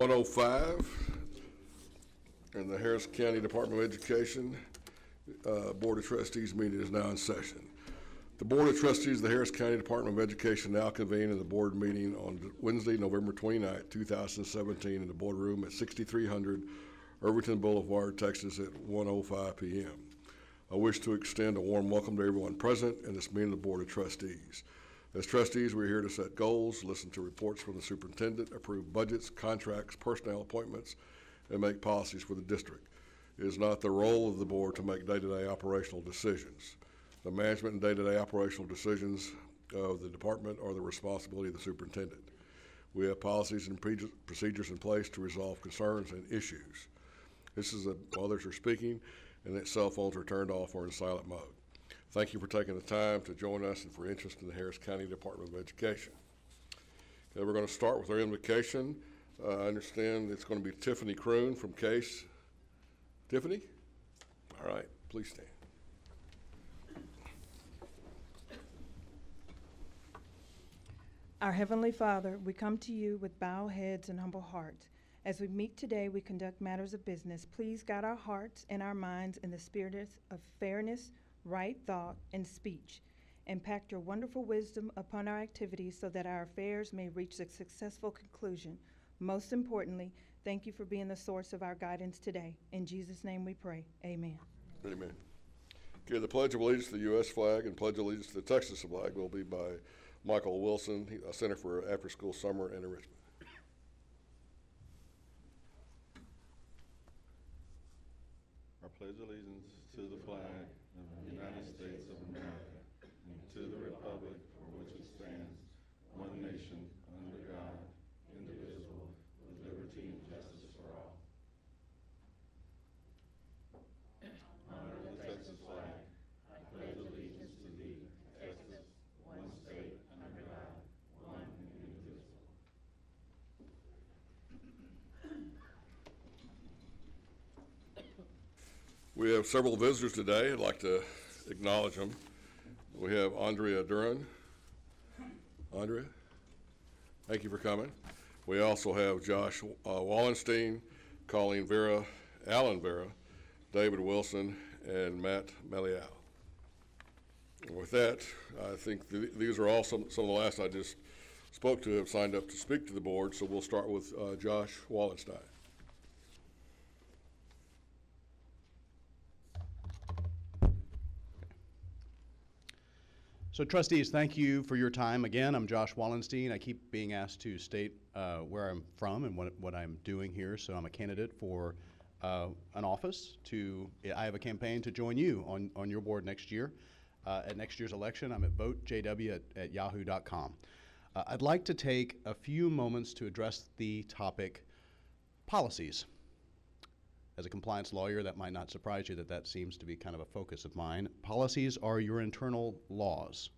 105, and the Harris County Department of Education Board of Trustees meeting is now in session. The Board of Trustees of the Harris County Department of Education now convene in the board meeting on Wednesday, November 29, 2017 in the boardroom at 6300 Irvington Boulevard, Texas at 1:05 p.m. I wish to extend a warm welcome to everyone present in this meeting of the Board of Trustees. As trustees, we're here to set goals, listen to reports from the superintendent, approve budgets, contracts, personnel appointments, and make policies for the district. It is not the role of the board to make day-to-day operational decisions. The management and day-to-day operational decisions of the department are the responsibility of the superintendent. We have policies and procedures in place to resolve concerns and issues. This is while others are speaking and that cell phones are turned off or in silent mode. Thank you for taking the time to join us and for interest in the Harris County Department of Education. Okay, we're going to start with our invocation. I understand it's going to be Tiffany Kroon from Case. Tiffany? All right, please stand. Our Heavenly Father, we come to you with bowed heads and humble hearts. As we meet today, we conduct matters of business. Please guide our hearts and our minds in the spirit of fairness, right thought, and speech. Impact your wonderful wisdom upon our activities so that our affairs may reach a successful conclusion. Most importantly, thank you for being the source of our guidance today. In Jesus' name we pray. Amen. Amen. Okay, the Pledge of Allegiance to the U.S. flag and Pledge of Allegiance to the Texas flag will be by Michael Wilson, Center for After School Summer and Enrichment. I pledge allegiance to the flag of the United States of America and to the republic for which it stands, one nation, under God, indivisible, with liberty and justice for all. Honor the Texas flag. I pledge allegiance to thee, Texas, one state, under God, one and indivisible. We have several visitors today. I'd like to acknowledge them. We have Andrea Duran. Andrea, thank you for coming. We also have Josh Wallenstein, Colleen Vera, Alan Vera, David Wilson, and Matt Melial. And with that, I think these are all some of the last I just spoke to have signed up to speak to the board, so we'll start with Josh Wallenstein. So trustees, thank you for your time. Again, I'm Josh Wallenstein. I keep being asked to state where I'm from and what I'm doing here. So I'm a candidate for an office I have a campaign to join you on your board next year. At next year's election, I'm at votejw@yahoo.com. I'd like to take a few moments to address the topic policies. As a compliance lawyer, that might not surprise you that seems to be kind of a focus of mine. Policies are your internal laws.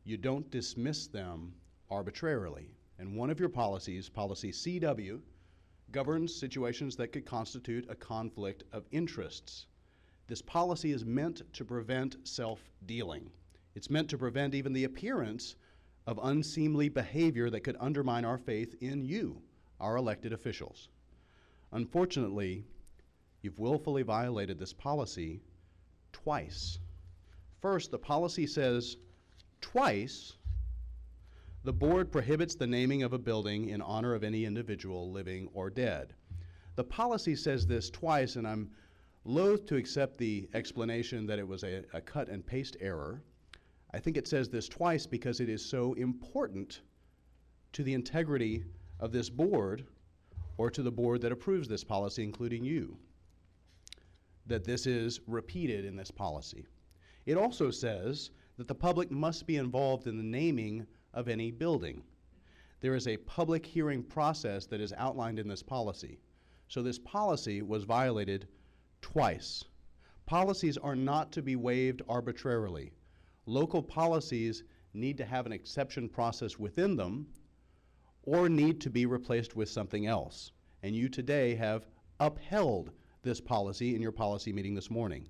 You don't dismiss them arbitrarily. And one of your policies, policy CW, governs situations that could constitute a conflict of interests. This policy is meant to prevent self-dealing. It's meant to prevent even the appearance of unseemly behavior that could undermine our faith in you, our elected officials. Unfortunately, you've willfully violated this policy twice. First, the policy says twice the board prohibits the naming of a building in honor of any individual, living or dead. The policy says this twice, and I'm loath to accept the explanation that it was a cut and paste error. I think it says this twice because it is so important to the integrity of this board or to the board that approves this policy, including you, that this is repeated in this policy. It also says that the public must be involved in the naming of any building. There is a public hearing process that is outlined in this policy. So this policy was violated twice. Policies are not to be waived arbitrarily. Local policies need to have an exception process within them or need to be replaced with something else. And you today have upheld this policy in your policy meeting this morning.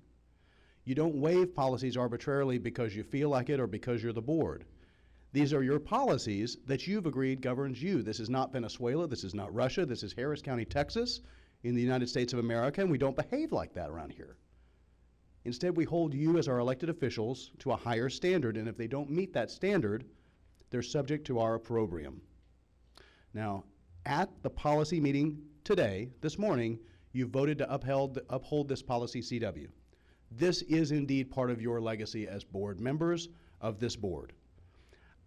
You don't waive policies arbitrarily because you feel like it or because you're the board. These are your policies that you've agreed governs you. This is not Venezuela. This is not Russia. This is Harris County, Texas, in the United States of America, and we don't behave like that around here. Instead, we hold you as our elected officials to a higher standard, and if they don't meet that standard, they're subject to our opprobrium. Now, at the policy meeting today, this morning, you voted to uphold this policy CW. This is indeed part of your legacy as board members of this board.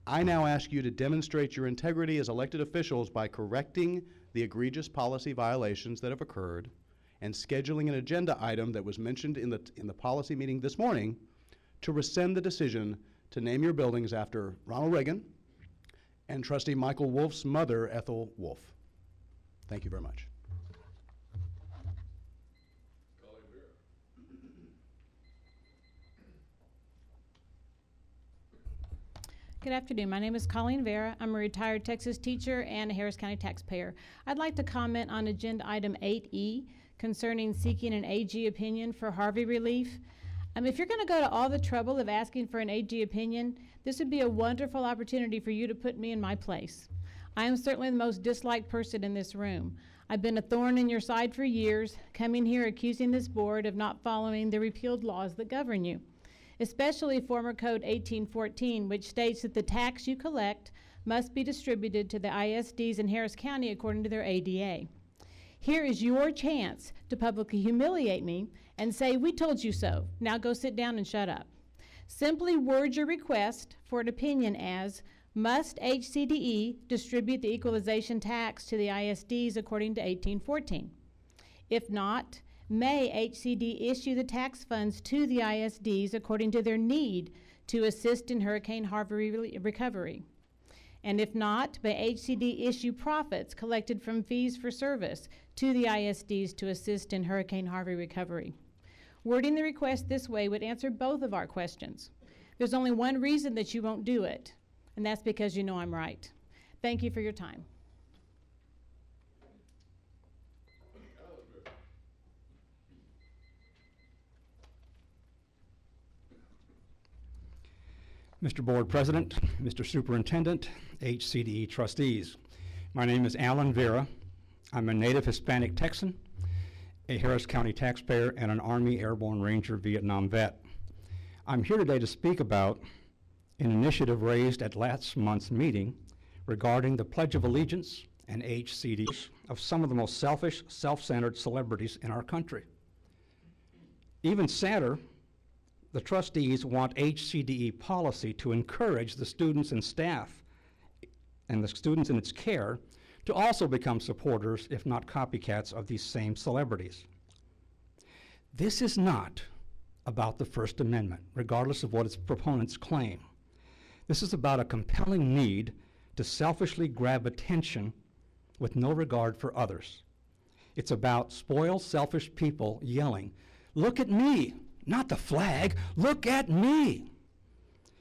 I now ask you to demonstrate your integrity as elected officials by correcting the egregious policy violations that have occurred and scheduling an agenda item that was mentioned in the policy meeting this morning to rescind the decision to name your buildings after Ronald Reagan and Trustee Michael Wolf's mother, Ethel Wolf. Thank you very much. Good afternoon. My name is Colleen Vera. I'm a retired Texas teacher and a Harris County taxpayer. I'd like to comment on agenda item 8E concerning seeking an AG opinion for Harvey relief. If you're going to go to all the trouble of asking for an AG opinion, this would be a wonderful opportunity for you to put me in my place. I am certainly the most disliked person in this room. I've been a thorn in your side for years, coming here accusing this board of not following the repealed laws that govern you, especially former Code 1814, which states that the tax you collect must be distributed to the ISDs in Harris County according to their ADA. Here is your chance to publicly humiliate me and say, we told you so, now go sit down and shut up. Simply word your request for an opinion as, must HCDE distribute the equalization tax to the ISDs according to 1814? If not, may HCD issue the tax funds to the ISDs according to their need to assist in Hurricane Harvey recovery? And if not, may HCD issue profits collected from fees for service to the ISDs to assist in Hurricane Harvey recovery? Wording the request this way would answer both of our questions. There's only one reason that you won't do it, and that's because you know I'm right. Thank you for your time. Mr. Board President, Mr. Superintendent, HCDE trustees. My name is Alan Vera. I'm a native Hispanic Texan, a Harris County taxpayer, and an Army Airborne Ranger Vietnam vet. I'm here today to speak about an initiative raised at last month's meeting regarding the Pledge of Allegiance and HCDE of some of the most selfish, self-centered celebrities in our country. Even sadder, the trustees want HCDE policy to encourage the students and staff and the students in its care to also become supporters, if not copycats, of these same celebrities. This is not about the First Amendment, regardless of what its proponents claim. This is about a compelling need to selfishly grab attention with no regard for others. It's about spoiled, selfish people yelling, "Look at me! Not the flag, look at me!"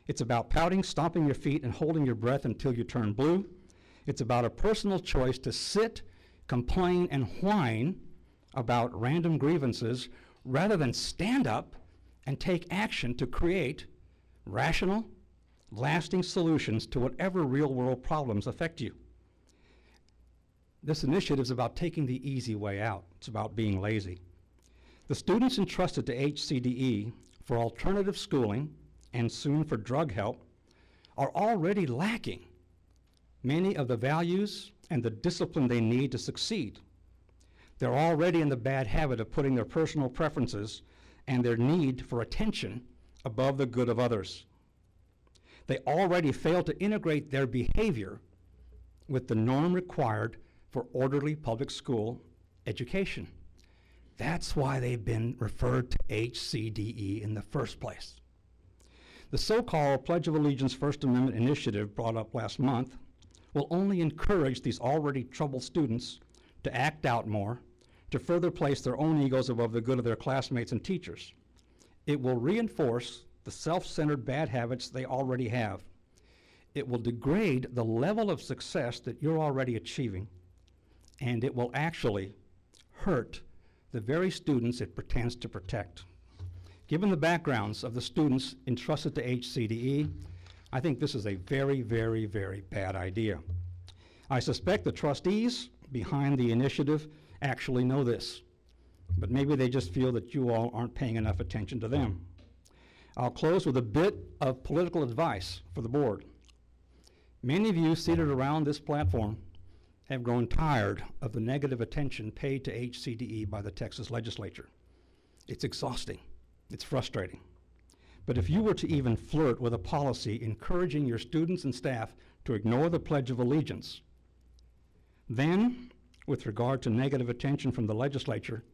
It's about pouting, stomping your feet, and holding your breath until you turn blue. It's about a personal choice to sit, complain, and whine about random grievances rather than stand up and take action to create rational, lasting solutions to whatever real-world problems affect you. This initiative is about taking the easy way out. It's about being lazy. The students entrusted to HCDE for alternative schooling and soon for drug help are already lacking many of the values and the discipline they need to succeed. They're already in the bad habit of putting their personal preferences and their need for attention above the good of others. They already fail to integrate their behavior with the norm required for orderly public school education. That's why they've been referred to HCDE in the first place. The so-called Pledge of Allegiance First Amendment initiative brought up last month will only encourage these already troubled students to act out more, to further place their own egos above the good of their classmates and teachers. It will reinforce the self-centered bad habits they already have. It will degrade the level of success that you're already achieving, and it will actually hurt the very students it pretends to protect. Given the backgrounds of the students entrusted to HCDE, I think this is a very, very, very bad idea. I suspect the trustees behind the initiative actually know this, but maybe they just feel that you all aren't paying enough attention to them. I'll close with a bit of political advice for the board. Many of you seated around this platform have grown tired of the negative attention paid to HCDE by the Texas legislature. It's exhausting. It's frustrating. But if you were to even flirt with a policy encouraging your students and staff to ignore the Pledge of Allegiance, then, with regard to negative attention from the legislature,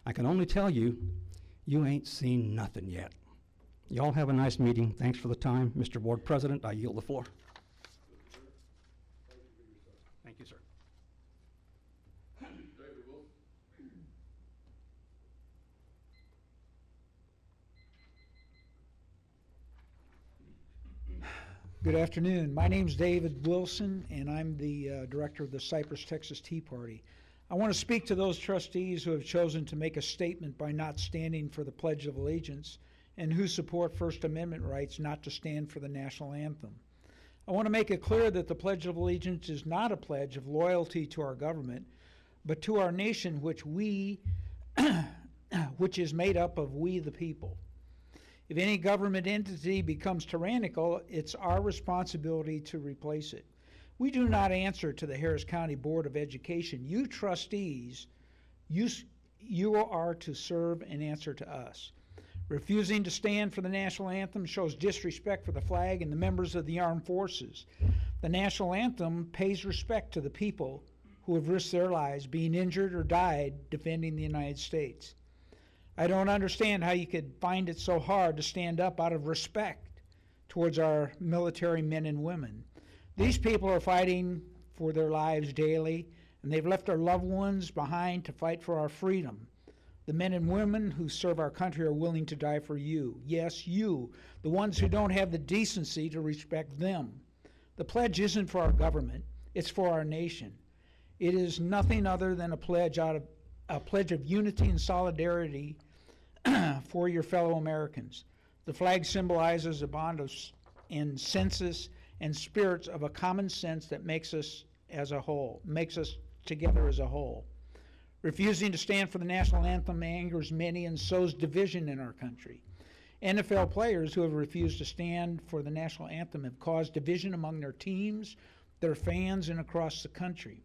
I can only tell you, you ain't seen nothing yet. Y'all have a nice meeting. Thanks for the time. Mr. Board President, I yield the floor. Thank you, sir. Good afternoon. My name's David Wilson, and I'm the director of the Cypress, Texas Tea Party. I want to speak to those trustees who have chosen to make a statement by not standing for the Pledge of Allegiance and who support First Amendment rights not to stand for the national anthem. I want to make it clear that the Pledge of Allegiance is not a pledge of loyalty to our government, but to our nation, which is made up of we the people. If any government entity becomes tyrannical, it's our responsibility to replace it. We do not answer to the Harris County Board of Education. You trustees, you are to serve and answer to us. Refusing to stand for the national anthem shows disrespect for the flag and the members of the armed forces. The national anthem pays respect to the people who have risked their lives being injured or died defending the United States. I don't understand how you could find it so hard to stand up out of respect towards our military men and women. These people are fighting for their lives daily, and they've left their loved ones behind to fight for our freedom. The men and women who serve our country are willing to die for you. Yes, you, the ones who don't have the decency to respect them. The pledge isn't for our government, it's for our nation. It is nothing other than a pledge of unity and solidarity for your fellow Americans. The flag symbolizes a bond of and census and spirits of a common sense that makes us as a whole, makes us together as a whole. Refusing to stand for the national anthem angers many and sows division in our country. NFL players who have refused to stand for the national anthem have caused division among their teams, their fans, and across the country.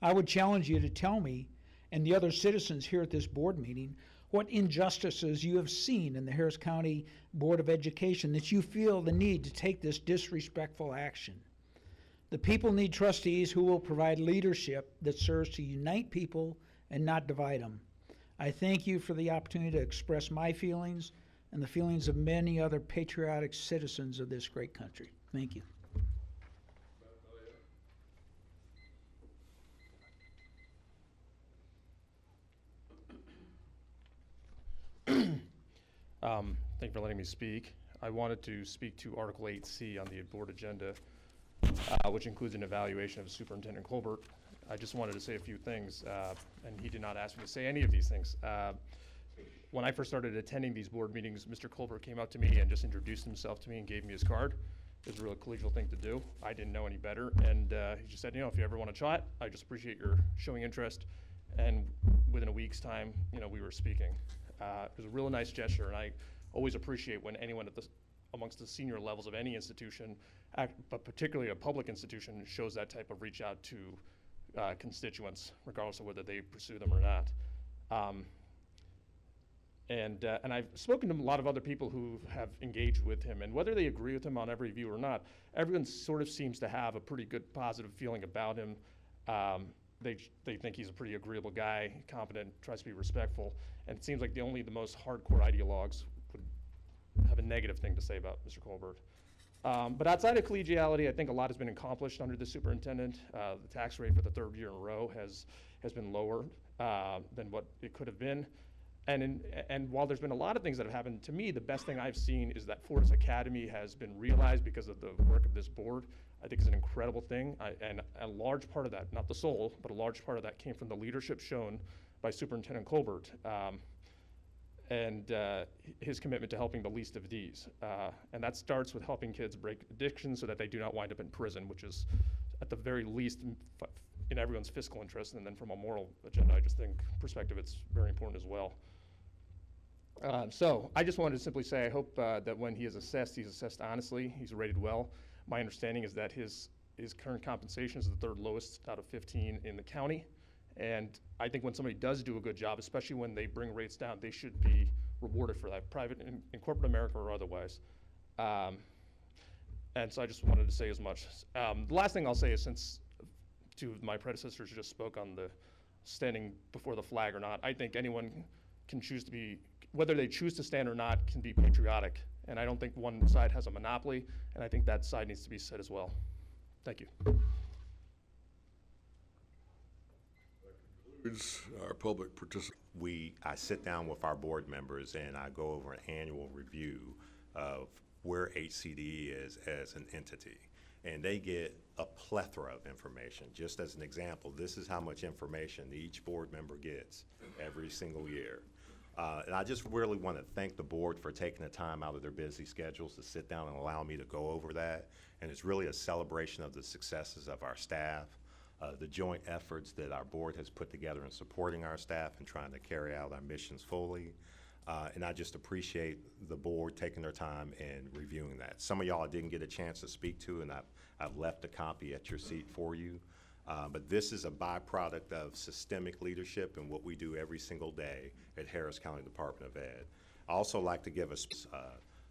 I would challenge you to tell me and the other citizens here at this board meeting what injustices you have seen in the Harris County Board of Education that you feel the need to take this disrespectful action. The people need trustees who will provide leadership that serves to unite people and not divide them. I thank you for the opportunity to express my feelings and the feelings of many other patriotic citizens of this great country. Thank you. Thank you for letting me speak. I wanted to speak to Article 8C on the board agenda, which includes an evaluation of Superintendent Colbert. I just wanted to say a few things, and he did not ask me to say any of these things. When I first started attending these board meetings, Mr. Colbert came up to me and just introduced himself to me and gave me his card. It was a real collegial thing to do. I didn't know any better, and he just said, if you ever want to chat, I just appreciate your showing interest. And within a week's time, we were speaking. It was a real nice gesture, and I always appreciate when anyone amongst the senior levels of any institution, but particularly a public institution, shows that type of reach out to constituents, regardless of whether they pursue them or not. And I've spoken to a lot of other people who have engaged with him, and whether they agree with him on every view or not, everyone sort of seems to have a pretty good positive feeling about him. They think he's a pretty agreeable guy, competent, tries to be respectful, and it seems like the most hardcore ideologues would have a negative thing to say about Mr. Colbert. But outside of collegiality, I think a lot has been accomplished under the superintendent. The tax rate for the third year in a row has been lower than what it could have been. And while there's been a lot of things that have happened, to me, the best thing I've seen is that Fortis Academy has been realized because of the work of this board. I think it's an incredible thing, and a large part of that, not the sole, but a large part of that came from the leadership shown by Superintendent Colbert. and his commitment to helping the least of these. And that starts with helping kids break addiction so that they do not wind up in prison, which is at the very least in everyone's fiscal interest. And then from a moral agenda, I just think perspective, it's very important as well. So I just wanted to simply say, I hope that when he is assessed, he's assessed honestly, he's rated well. My understanding is that his current compensation is the third lowest out of 15 in the county. And I think when somebody does do a good job, especially when they bring rates down, they should be rewarded for that, private in corporate America or otherwise. And so I just wanted to say as much. The last thing I'll say is, since two of my predecessors just spoke on the standing before the flag or not, I think anyone can choose to be, whether they choose to stand or not, can be patriotic. And I don't think one side has a monopoly, and I think that side needs to be said as well. Thank you. Our public participation. I sit down with our board members and I go over an annual review of where HCDE is as an entity. And they get a plethora of information. Just as an example, this is how much information each board member gets every single year. And I just really want to thank the board for taking the time out of their busy schedules to sit down and allow me to go over that. And it's really a celebration of the successes of our staff, the joint efforts that our board has put together in supporting our staff and trying to carry out our missions fully. And I just appreciate the board taking their time and reviewing that. Some of y'all I didn't get a chance to speak to, and I've left a copy at your seat for you. But this is a byproduct of systemic leadership and what we do every single day at Harris County Department of Ed. I also like to give a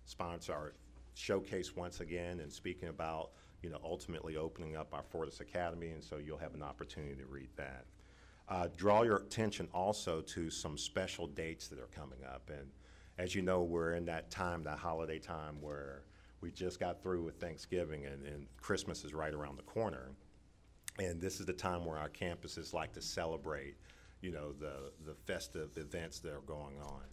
sponsor our showcase once again and speaking about, ultimately opening up our Fortis Academy, and so you'll have an opportunity to read that. Draw your attention also to some special dates that are coming up. And as you know, we're in that time, that holiday time, where we just got through with Thanksgiving and Christmas is right around the corner. And this is the time where our campuses like to celebrate, the festive events that are going on.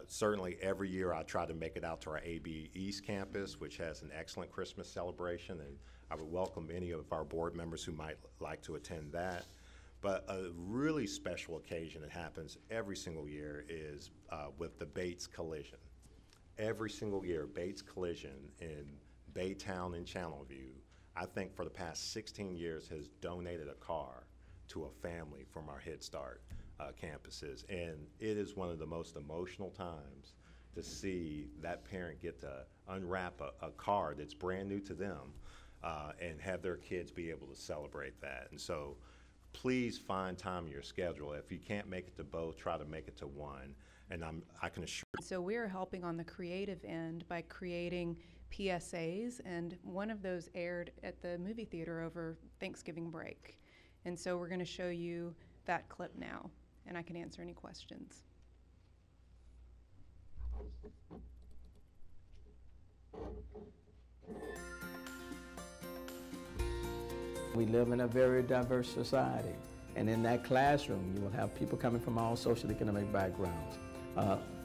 Certainly every year I try to make it out to our AB East campus, which has an excellent Christmas celebration, and I would welcome any of our board members who might like to attend that. But a really special occasion that happens every single year is with the Bates Collision. Every single year, Bates Collision in Baytown and Channelview, I think for the past 16 years has donated a car to a family from our Head Start campuses. And it is one of the most emotional times to see that parent get to unwrap a car that's brand new to them and have their kids be able to celebrate that. And so please find time in your schedule. If you can't make it to both, try to make it to one. And I can assure you. So we're helping on the creative end by creating PSAs, and one of those aired at the movie theater over Thanksgiving break. And so we're going to show you that clip now, and I can answer any questions. We live in a very diverse society, and in that classroom you will have people coming from all socioeconomic backgrounds,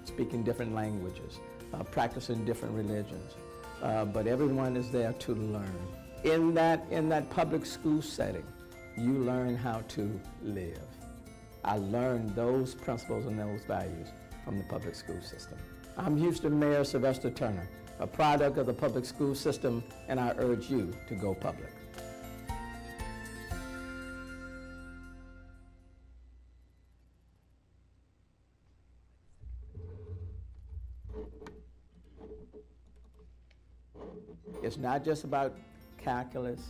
speaking different languages, practicing different religions, but everyone is there to learn. In that public school setting, you learn how to live. I learned those principles and those values from the public school system. I'm Houston Mayor Sylvester Turner, a product of the public school system, and I urge you to go public. It's not just about calculus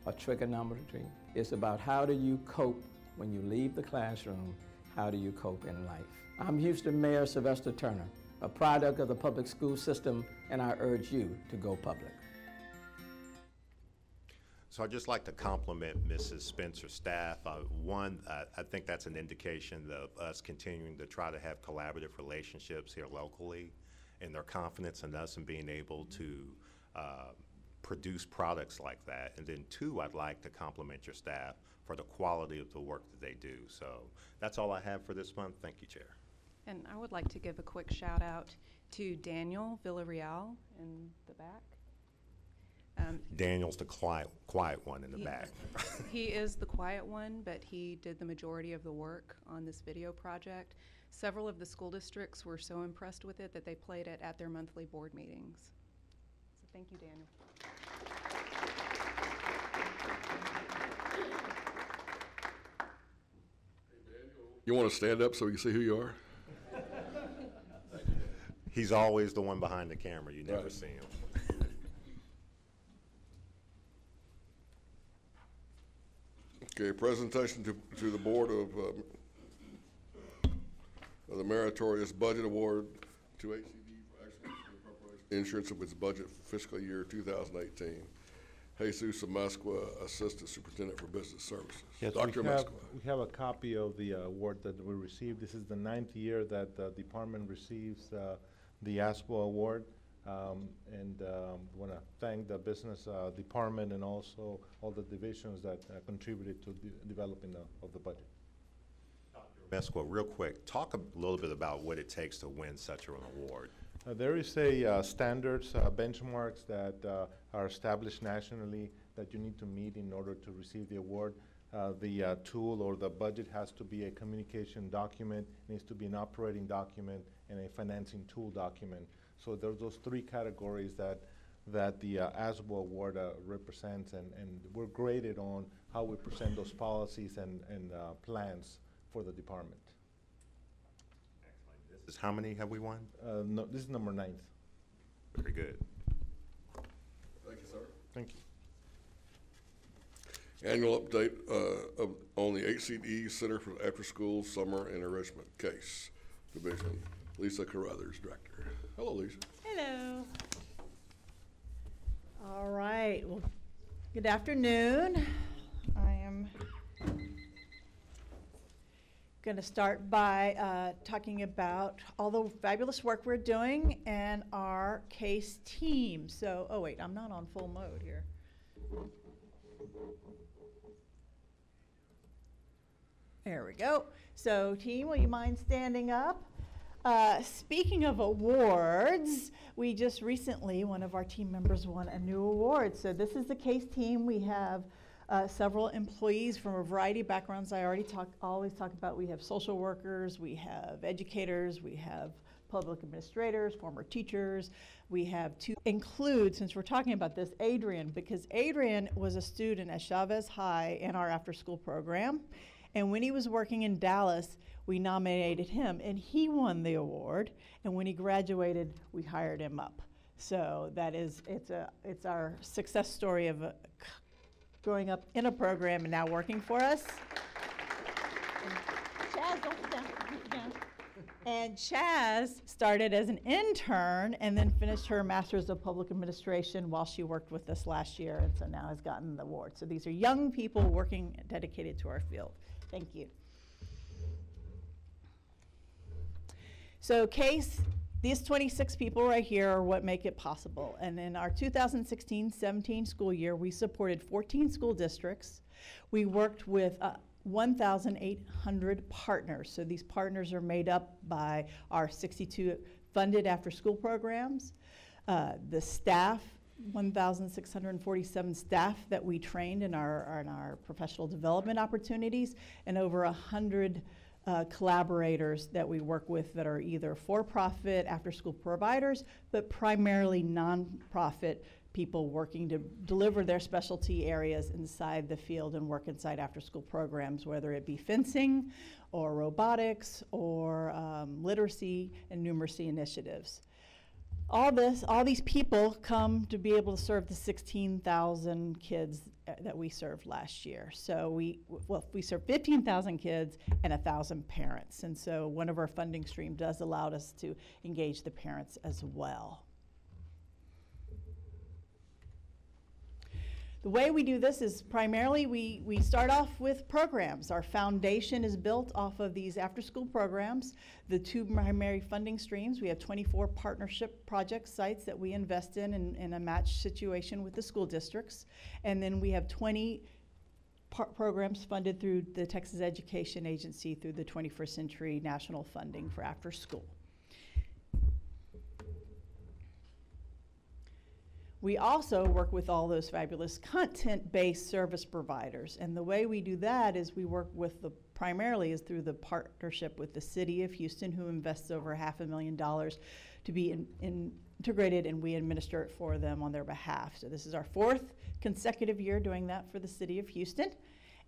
or trigonometry. It's about how do you cope when you leave the classroom, how do you cope in life. I'm Houston Mayor Sylvester Turner, a product of the public school system, and I urge you to go public. So I'd just like to compliment Mrs. Spencer's staff. One, I think that's an indication of us continuing to try to have collaborative relationships here locally, and their confidence in us and being able to produce products like that. And then two, I'd like to compliment your staff for the quality of the work that they do. So that's all I have for this month. Thank you, Chair. And I would like to give a quick shout out to Daniel Villarreal in the back. Daniel's the quiet one in the back. He is the quiet one, but he did the majority of the work on this video project. Several of the school districts were so impressed with it that they played it at their monthly board meetings. So thank you, Daniel. You want to stand up so we can see who you are? He's always the one behind the camera. You never Right. see him. Okay, presentation to the board of the meritorious budget award to HCDE for excellence in the preparation and insurance of its budget for fiscal year 2018. Jesus Amasqua, Assistant Superintendent for Business Services. Yes, Dr. we have, Amasqua. we have a copy of the award that we received. This is the 9th year that the department receives the ASPO award. And want to thank the business department and also all the divisions that contributed to the developing of the budget. Mesqua, real quick, talk a little bit about what it takes to win such an award. There is a standards, benchmarks that are established nationally that you need to meet in order to receive the award. The tool or the budget has to be a communication document, needs to be an operating document, and a financing tool document. So there's those three categories that the ASBO award represents, and we're graded on how we present those policies and plans for the department. This is how many have we won? No, this is number 9th. Very good. Thank you, sir. Thank you. Annual update on the HCDE Center for After School Summer Enrichment Case Division. Lisa Carruthers, Director. Hello, Lisa. Hello. All right. Well, good afternoon. I am going to start by talking about all the fabulous work we're doing and our case team. So, oh wait, I'm not on full mode here. There we go. So, team, will you mind standing up? Speaking of awards, we just recently, one of our team members won a new award. So this is the case team. We have several employees from a variety of backgrounds. I always talk about, we have social workers, we have educators, we have public administrators, former teachers. We have to include, since we're talking about this, Adrian, because Adrian was a student at Chavez High in our after-school program. And when he was working in Dallas, we nominated him, and he won the award. And when he graduated, we hired him up. So that is, it's our success story of growing up in a program and now working for us. And Chaz, don't sit down. Sit down. And Chaz started as an intern and then finished her Master's of Public Administration while she worked with us last year, and so now has gotten the award. So these are young people working dedicated to our field. Thank you. So these 26 people right here are what make it possible. And in our 2016-17 school year, we supported 14 school districts. We worked with 1,800 partners. So these partners are made up by our 62 funded after-school programs, the staff, 1,647 staff that we trained in our professional development opportunities, and over 100 collaborators that we work with that are either for-profit after-school providers, but primarily non-profit people working to deliver their specialty areas inside the field and work inside after-school programs, whether it be fencing or robotics or literacy and numeracy initiatives. All these people come to be able to serve the 16,000 kids that we served last year. So we served 15,000 kids and 1,000 parents. And so one of our funding streams does allow us to engage the parents as well. The way we do this is primarily we start off with programs. Our foundation is built off of these after-school programs. The two primary funding streams, we have 24 partnership project sites that we invest in a match situation with the school districts. And then we have 20 programs funded through the Texas Education Agency through the 21st Century National Funding for After School. We also work with all those fabulous content-based service providers. And the way we do that is we work with primarily is through the partnership with the City of Houston, who invests over $500,000 to be integrated, and we administer it for them on their behalf. So this is our 4th consecutive year doing that for the City of Houston,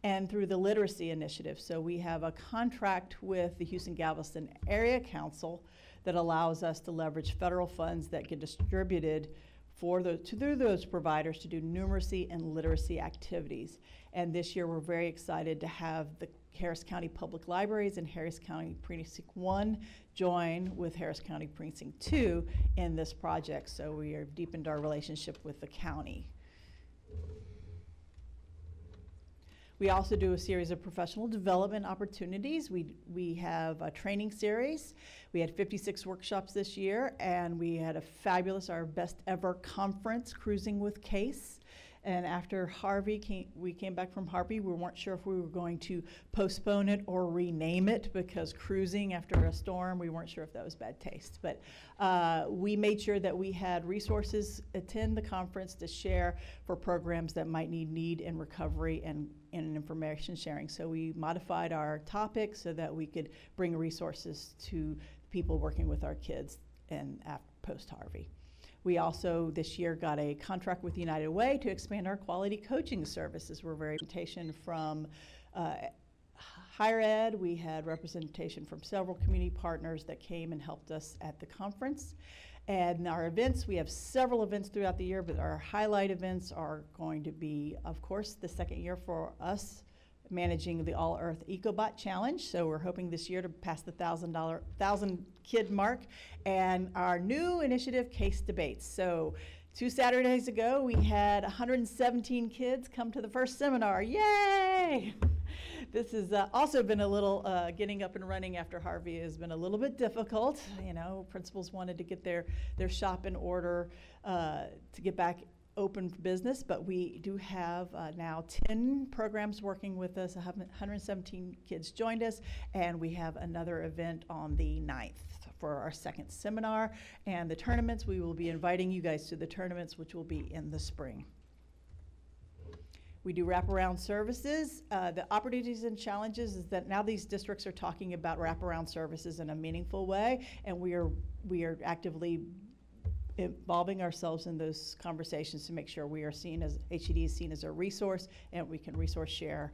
and through the Literacy Initiative. So we have a contract with the Houston-Galveston Area Council that allows us to leverage federal funds that get distributed through those providers to do numeracy and literacy activities. And this year we're very excited to have the Harris County Public Libraries and Harris County Precinct 1 join with Harris County Precinct 2 in this project. So we have deepened our relationship with the county. We also do a series of professional development opportunities. We have a training series. We had 56 workshops this year, and we had our best ever conference, Cruising with Case. And after we came back from Harvey, we weren't sure if we were going to postpone it or rename it, because cruising after a storm, we weren't sure if that was bad taste. But we made sure that we had resources attend the conference to share for programs that might need in recovery and information sharing. So we modified our topic so that we could bring resources to people working with our kids and post-Harvey. We also this year got a contract with United Way to expand our quality coaching services. We're very representation from higher ed. We had representation from several community partners that came and helped us at the conference. And our events, we have several events throughout the year, but our highlight events are going to be, of course, the second year for us managing the All Earth EcoBot Challenge. So we're hoping this year to pass the 1,000 kid mark. And our new initiative, Case Debates. So 2 Saturdays ago, we had 117 kids come to the first seminar. Yay! This has also been a little, getting up and running after Harvey has been a little bit difficult. You know, principals wanted to get their shop in order to get back open for business, but we do have now 10 programs working with us. 117 kids joined us, and we have another event on the 9th for our second seminar. And the tournaments, we will be inviting you guys to the tournaments, which will be in the spring. We do wraparound services. The opportunities and challenges is that now these districts are talking about wraparound services in a meaningful way, and we are actively involving ourselves in those conversations to make sure we are seen as, HCDE is seen as a resource, and we can resource share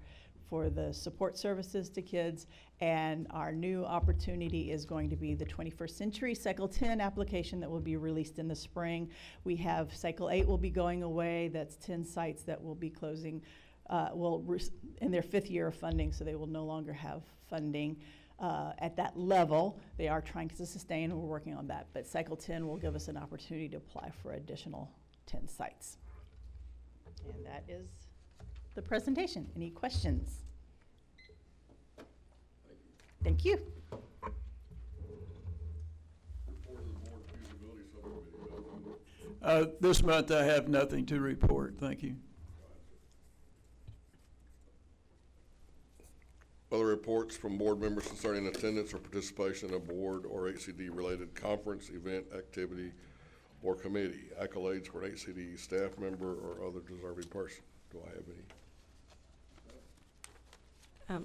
for the support services to kids. And our new opportunity is going to be the 21st Century Cycle 10 application that will be released in the spring. We have Cycle 8 will be going away. That's 10 sites that will be closing, in their 5th year of funding, so they will no longer have funding at that level. They are trying to sustain, and we're working on that. But Cycle 10 will give us an opportunity to apply for additional 10 sites. And that is the presentation. Any questions? Thank you. This month I have nothing to report. Thank you. Other reports from board members concerning attendance or participation in a board or HCD-related conference, event, activity, or committee. Accolades for an HCD staff member or other deserving person. Do I have any?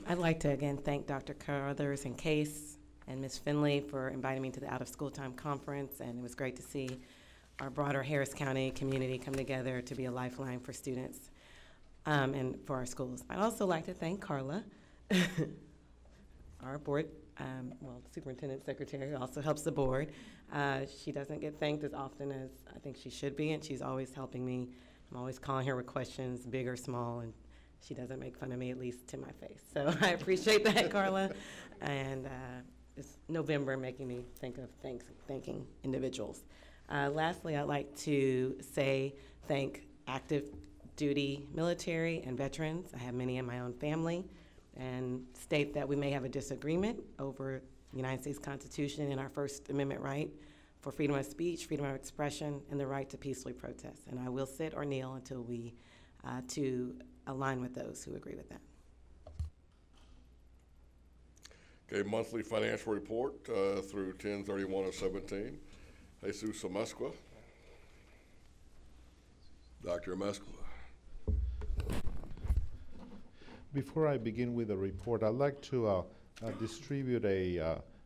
I'd like to again thank Dr. Carruthers and Case and Ms. Finley for inviting me to the Out of School Time Conference, and it was great to see our broader Harris County community come together to be a lifeline for students and for our schools. I'd also like to thank Carla, our board, superintendent secretary, who also helps the board. She doesn't get thanked as often as I think she should be, and she's always helping me. I'm always calling her with questions, big or small, and she doesn't make fun of me, at least to my face. So I appreciate that, Carla. And it's November making me think of thanking individuals. Lastly, I'd like to thank active duty military and veterans. I have many in my own family, and state that we may have a disagreement over the United States Constitution and our First Amendment right for freedom of speech, freedom of expression, and the right to peacefully protest. And I will sit or kneel until we to align with those who agree with that. Okay, monthly financial report through 10/31/17. Jesus Amasqua. Dr. Amescua. Before I begin with the report, I'd like to distribute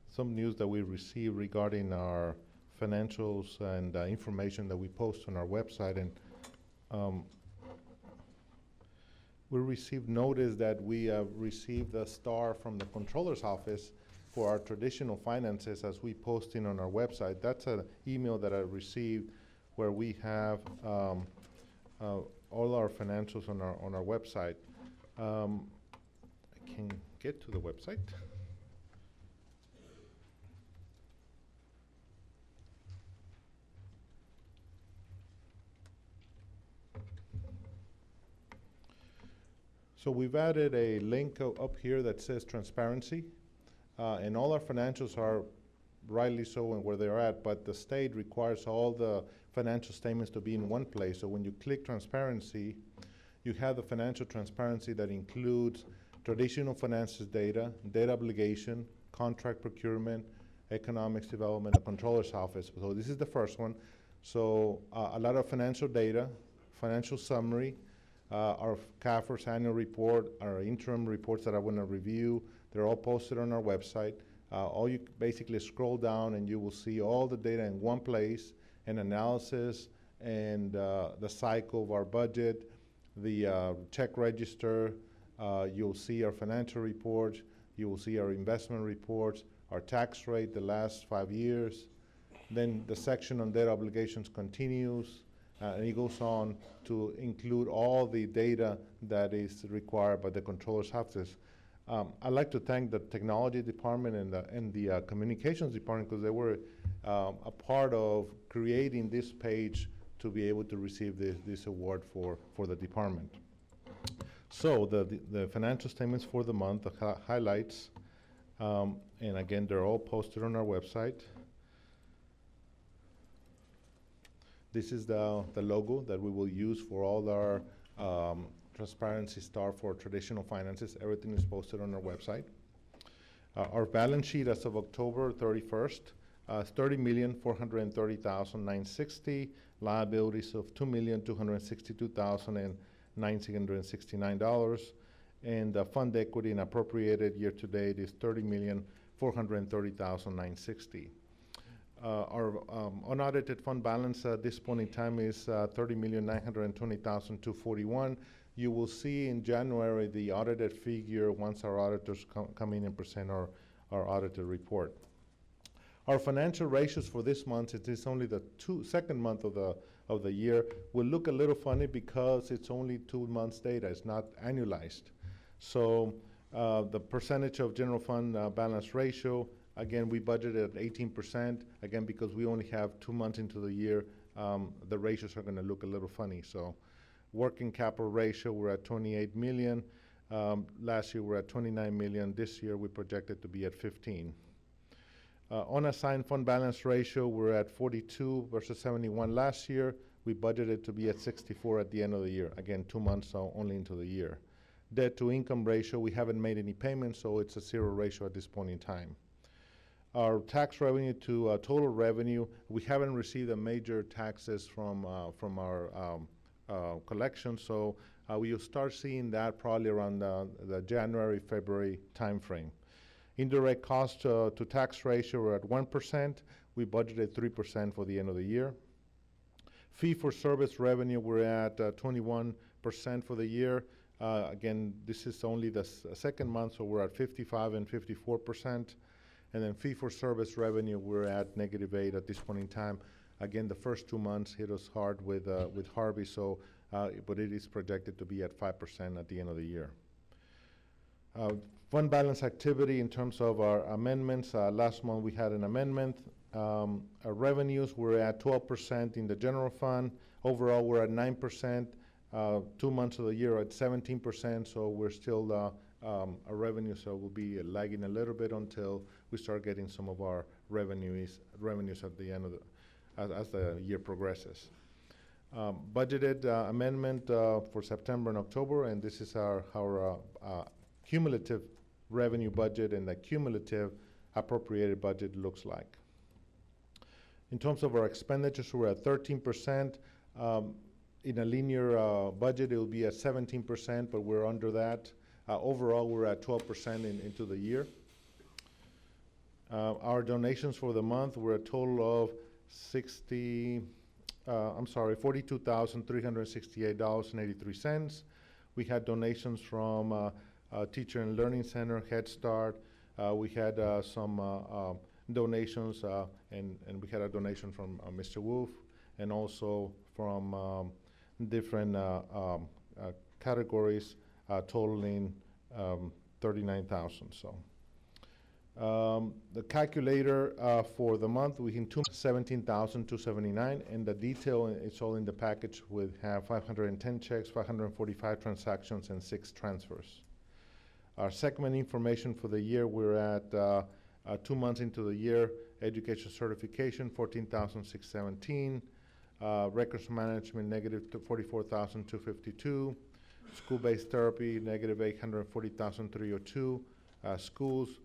some news that we received regarding our financials and information that we post on our website. And we received notice that we received a star from the Controller's Office for our traditional finances as we posting on our website. That's an email that I received where we have all our financials on our website. I can get to the website. So we've added a link up here that says transparency, and all our financials are rightly so and where they're at, but the state requires all the financial statements to be in one place. So when you click transparency, you have the financial transparency that includes traditional finances data, debt obligation, contract procurement, economics development, the Controller's Office. So this is the first one. So a lot of financial data, financial summary, our CAFR's annual report, our interim reports that I want to review, they're all posted on our website. All you basically scroll down and you will see all the data in one place, an analysis and the cycle of our budget, the check register, you'll see our financial reports, you will see our investment reports, our tax rate the last 5 years. Then the section on debt obligations continues, and it goes on to include all the data that is required by the Controller's Office. I'd like to thank the technology department and the communications department because they were a part of creating this page to be able to receive this award for the department. So the financial statements for the month, the highlights, and again, they're all posted on our website. This is the logo that we will use for all our transparency star for traditional finances. Everything is posted on our website. Our balance sheet as of October 31st is $30,430,960. Liabilities of $2,262,969. And fund equity and appropriated year to date is $30,430,960. Our unaudited fund balance at this point in time is $30,920,241. You will see in January the audited figure once our auditors come in and present our audited report. Our financial ratios for this month, it is only the second month of the year, will look a little funny because it's only 2 months data. It's not annualized. So the percentage of general fund balance ratio, again, we budgeted at 18%. Again, because we only have 2 months into the year, the ratios are going to look a little funny. So working capital ratio, we're at 28 million. Last year, we're at 29 million. This year, we projected to be at 15. Unassigned fund balance ratio, we're at 42 versus 71 last year. We budgeted to be at 64 at the end of the year. Again, 2 months only into the year. Debt to income ratio, we haven't made any payments, so it's a 0 ratio at this point in time. Our tax revenue to total revenue, we haven't received a major taxes from our collection, so we'll start seeing that probably around the January, February timeframe. Indirect cost to tax ratio, we're at 1%. We budgeted 3% for the end of the year. Fee for service revenue, we're at 21% for the year. Again, this is only the second month, so we're at 55 and 54%. And then fee for service revenue, we're at -8 at this point in time. Again, the first 2 months hit us hard with Harvey, so but it is projected to be at 5% at the end of the year. Fund balance activity in terms of our amendments. Last month we had an amendment. Our revenues were at 12% in the general fund. Overall, we're at 9%. 2 months of the year at 17%, so we're still our revenue, so we'll be lagging a little bit until we start getting some of our revenues at the end of as the year progresses. Budgeted amendment for September and October, and this is our cumulative revenue budget and the cumulative appropriated budget looks like. In terms of our expenditures, we're at 13%. in a linear budget, it will be at 17%, but we're under that. Overall, we're at 12% into the year. Our donations for the month were a total of $42,368.83. We had donations from Teacher and Learning Center, Head Start. We had some donations, and we had a donation from Mr. Wolf, and also from different categories totaling 39,000. So the calculator for the month, we can 17,279, and the detail, it's all in the package. We have 510 checks, 545 transactions, and 6 transfers. Our segment information for the year, we're at 2 months into the year. Education certification, 14,617. Records management, negative 44,252. School-based therapy, negative 840,302. Schools,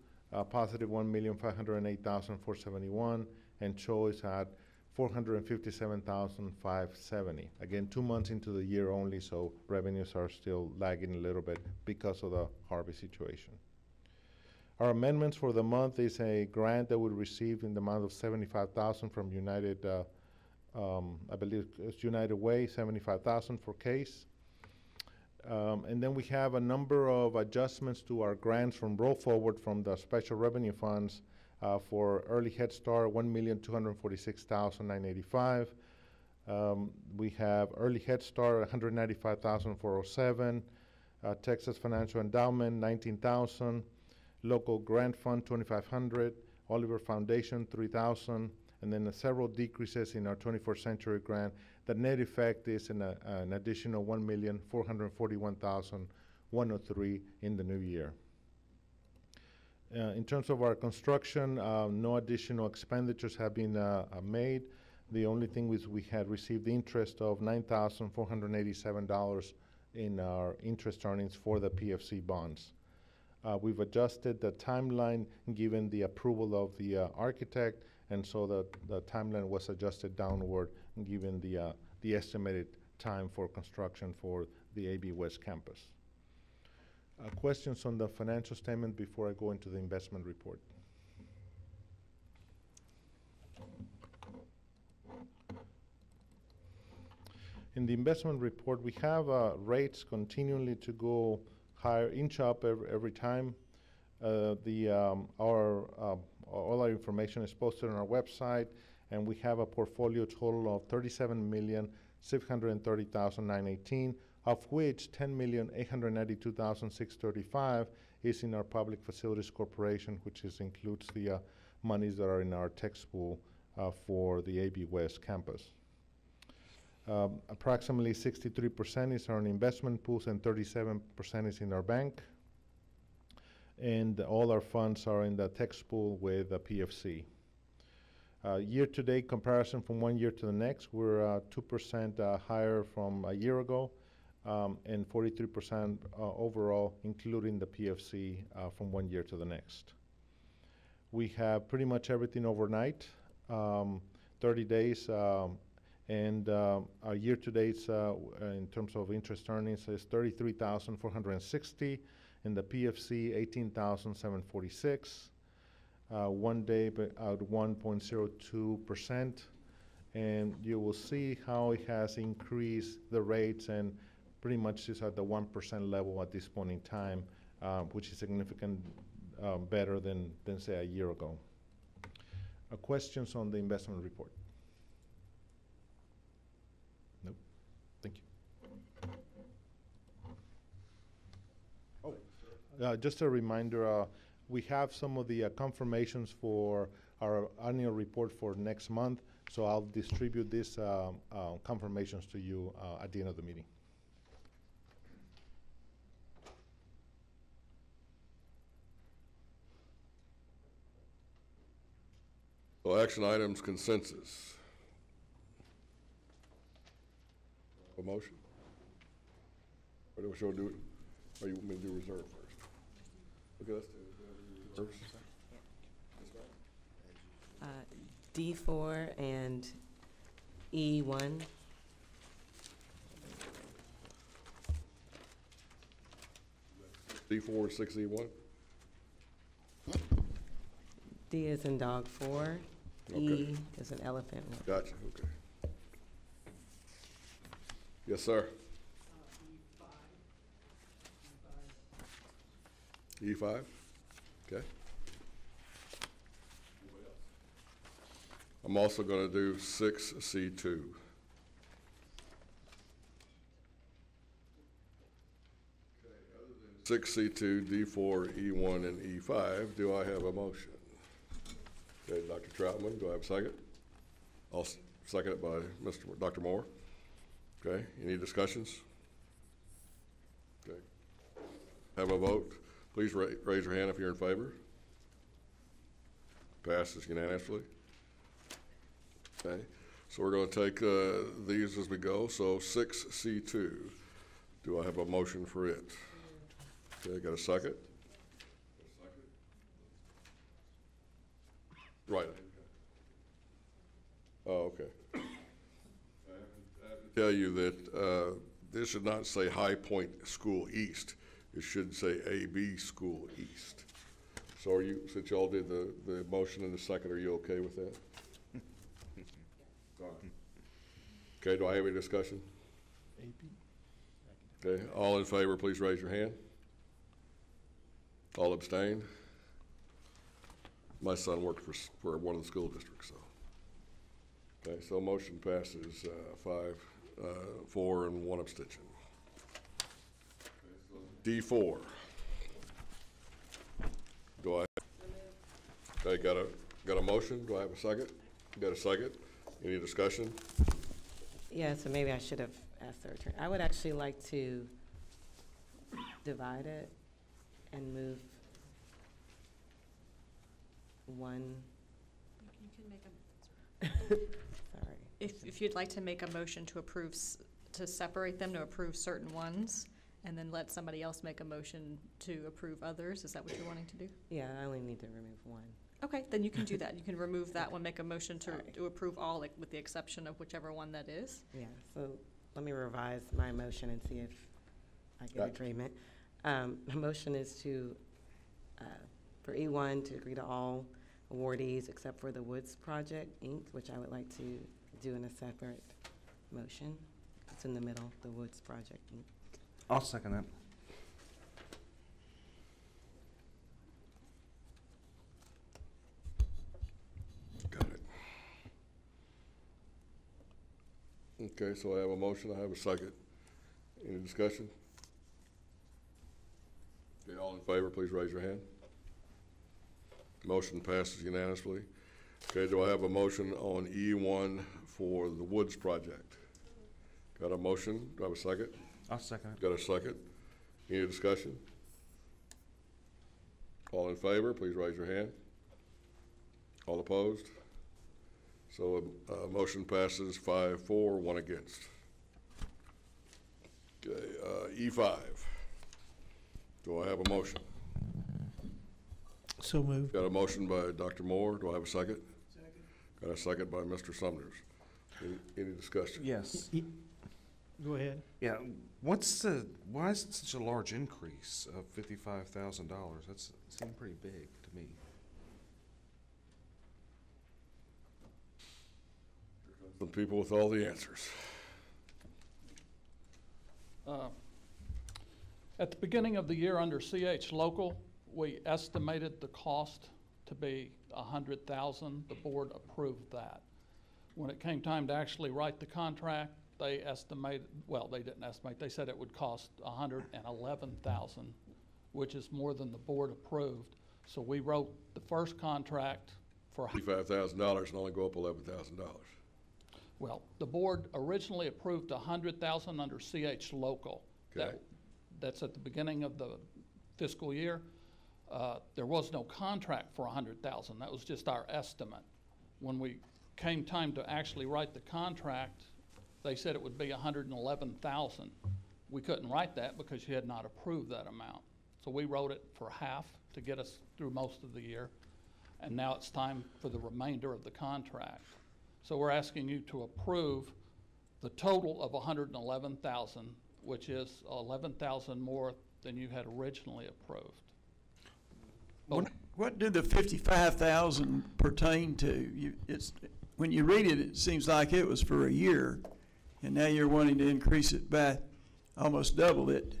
positive 1,508,471. And choice at 457,570. Again, 2 months into the year only, so revenues are still lagging a little bit because of the Harvey situation. Our amendments for the month is a grant that we received in the amount of $75,000 from United, I believe it's United Way, $75,000 for case. And then we have a number of adjustments to our grants from roll forward from the special revenue funds for early Head Start, $1,246,985. We have early Head Start, $195,407. Texas Financial Endowment, $19,000. Local Grant Fund, $2,500. Oliver Foundation, $3,000. And then several decreases in our 21st Century Grant. The net effect is an additional $1,441,103 in the new year. In terms of our construction, no additional expenditures have been made. The only thing was we had received interest of $9,487 in our interest earnings for the PFC bonds. We've adjusted the timeline given the approval of the architect, and so the timeline was adjusted downward given the estimated time for construction for the AB West campus. Questions on the financial statement before I go into the investment report? In the investment report, we have rates continually to go higher, inch up every time. All our information is posted on our website, and we have a portfolio total of $37,630,918, of which $10,892,635 is in our Public Facilities Corporation, which includes the monies that are in our tax pool for the AB West campus. Approximately 63% is on investment pools and 37% is in our bank. And all our funds are in the tax pool with the PFC. Year-to-date comparison from one year to the next, we're 2% higher from a year ago, and 43% overall, including the PFC from one year to the next. We have pretty much everything overnight, 30 days, and our year-to-date in terms of interest earnings is $33,460, and the PFC $18,746. 1 day at 1.02%, and you will see how it has increased the rates and pretty much is at the 1% level at this point in time, which is significant better than say a year ago. Questions on the investment report? Nope. Thank you. Oh, just a reminder, we have some of the confirmations for our annual report for next month, so I'll distribute these confirmations to you at the end of the meeting. So action items, consensus. A motion? Or do we do it? Or you want me to do reserve first? Okay, let's do reserves. D4 and E1. D4 and 6E1? D is in dog 4. Okay. E is an elephant 1. Gotcha, okay. Yes, sir. E5? Okay. I'm also going to do 6C2. Okay, 6C2, D4, E1, and E5. Do I have a motion? Okay, Dr. Troutman, do I have a second? I'll second it by Dr. Moore. Okay, any discussions? Okay. Have a vote. Please raise your hand if you're in favor. Passes unanimously. Okay, so we're going to take these as we go. So 6C2, do I have a motion for it? Okay, got a second? Right. Oh, okay. I have to tell you that this should not say High Point School East. It should say AB School East. So are you, since y'all did the motion in the second, are you okay with that? Okay, do I have any discussion? Okay, all in favor, please raise your hand. All abstain? My son worked for one of the school districts, so. Okay, so motion passes 5-4 and 1 abstention. D4. Do I? Okay, got a motion? Do I have a second? Got a second? Any discussion? Yeah, so maybe I should have asked the attorney. I would actually like to divide it and move one. You can make a, Sorry. if you'd like to make a motion to approve, to separate them, to approve certain ones, and then let somebody else make a motion to approve others, is that what you're wanting to do? Yeah, I only need to remove one. Okay, then you can do that. You can remove that one, make a motion to approve all, like, with the exception of whichever one that is. Yeah, so let me revise my motion and see if I get agreement. My motion is to, for E1, to agree to all awardees except for the Woods Project, Inc., which I would like to do in a separate motion. It's in the middle, the Woods Project, Inc. I'll second that. Got it. Okay, so I have a motion, I have a second. Any discussion? Okay, all in favor, please raise your hand. Motion passes unanimously. Okay, do I have a motion on E1 for the Woods Project? Got a motion? Do I have a second? I'll second it. Got a second? Any discussion? All in favor, please raise your hand. All opposed? So motion passes 5-4, 1 against. Okay, E5. Do I have a motion? So moved. Got a motion by Dr. Moore. Do I have a second? Second. Got a second by Mr. Sumners. Any discussion? Yes. Go ahead. Yeah. Why is it such a large increase of $55,000? That seemed pretty big to me. Some people with all the answers. At the beginning of the year under CH Local, we estimated the cost to be $100,000. The board approved that. When it came time to actually write the contract, they estimated, well, they didn't estimate, they said it would cost $111,000, which is more than the board approved. So we wrote the first contract for $55,000 and only go up $11,000. Well, the board originally approved $100,000 under CH Local. Okay. That's at the beginning of the fiscal year. There was no contract for $100,000. That was just our estimate. When we came time to actually write the contract, they said it would be $111,000. We couldn't write that because you had not approved that amount. So we wrote it for half to get us through most of the year. And now it's time for the remainder of the contract. So we're asking you to approve the total of $111,000, which is $11,000 more than you had originally approved. What did the 55,000 pertain to? When you read it, it seems like it was for a year, and now you're wanting to increase it by almost double it.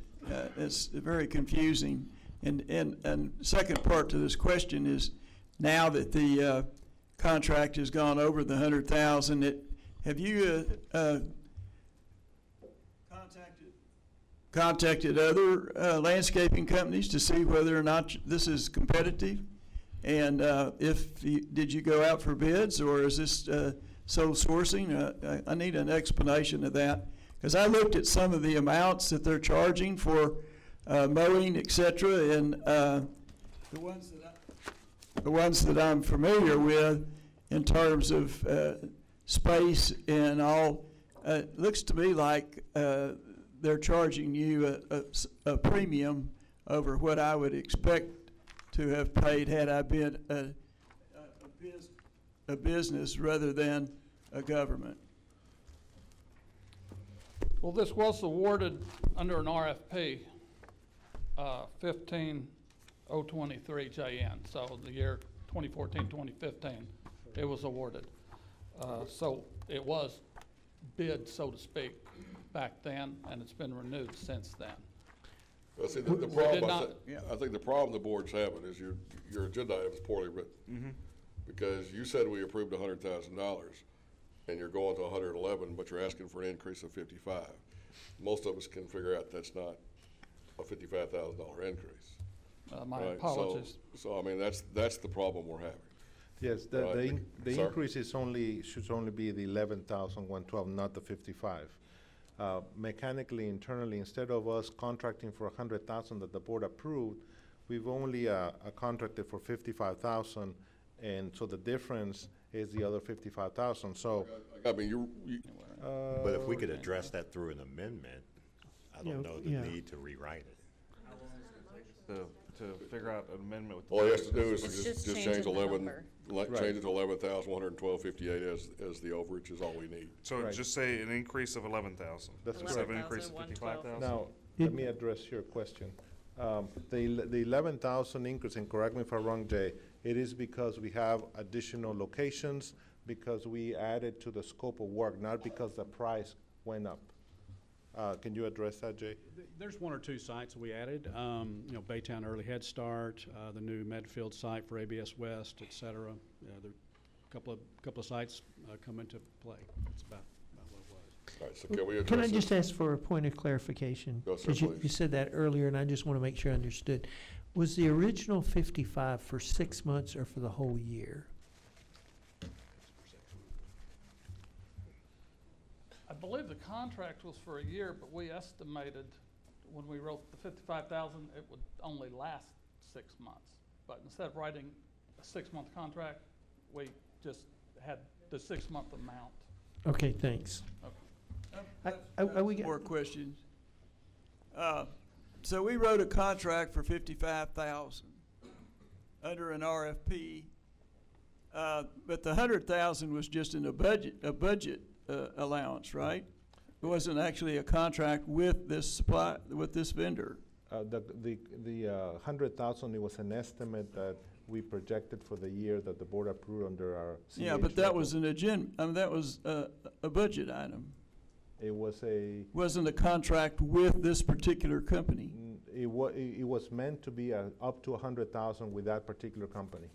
It's very confusing. And second part to this question is, now that the contract has gone over the 100,000, have you contacted other landscaping companies to see whether or not this is competitive? And did you go out for bids, or is this sole sourcing? I need an explanation of that, because I looked at some of the amounts that they're charging for mowing, et cetera, and the ones that I'm familiar with in terms of space and all, looks to me like they're charging you a premium over what I would expect to have paid had I been a business rather than a government. Well, this was awarded under an RFP, 15023 JN, so the year 2014-2015, it was awarded. So it was bid, so to speak, back then, and it's been renewed since then. Well, see, the problem, I think the problem the board's having is your agenda item is poorly written. Because you said we approved $100,000, and you're going to 111, but you're asking for an increase of 55. Most of us can figure out that's not a $55,000 increase. My apologies. So I mean, that's the problem we're having. Yes, the increase should only be the 11,112, not the 55. Mechanically, internally, instead of us contracting for 100,000 that the board approved, we've only contracted for 55,000, and so the difference is the other 55,000. So, I mean, but if we could address that through an amendment, I don't know the need to rewrite it. To figure out an amendment with the all he has to do is just change change 11, the change it to 11,112.58 as the overage is all we need. So just say an increase of 11,000. That's instead of an increase of 55,000. Now, let me address your question. The 11,000 increase, and correct me if I'm wrong, Jay, it is because we have additional locations, because we added to the scope of work, not because the price went up. Can you address that, Jay? There's one or two sites we added. Baytown Early Head Start, the new Medfield site for ABS West, et cetera. There are a couple of sites come into play. That's about what it was. All right, so can we address Can I just ask for a point of clarification? Go, sir, Because you please. said that earlier, and I just want to make sure I understood. Was the original 55 for 6 months or for the whole year? I believe the contract was for a year, but we estimated when we wrote the 55,000, it would only last 6 months. But instead of writing a 6-month contract, we just had the 6-month amount. Okay, thanks. Okay. More questions. So we wrote a contract for 55,000 under an RFP, but the 100,000 was just in a budget allowance, right? It wasn't actually a contract with this vendor. The 100,000, it was an estimate that we projected for the year that the board approved under our CH Yeah, but that was an agenda. I mean, that was a budget item. It was wasn't a contract with this particular company. It was meant to be up to 100,000 with that particular company.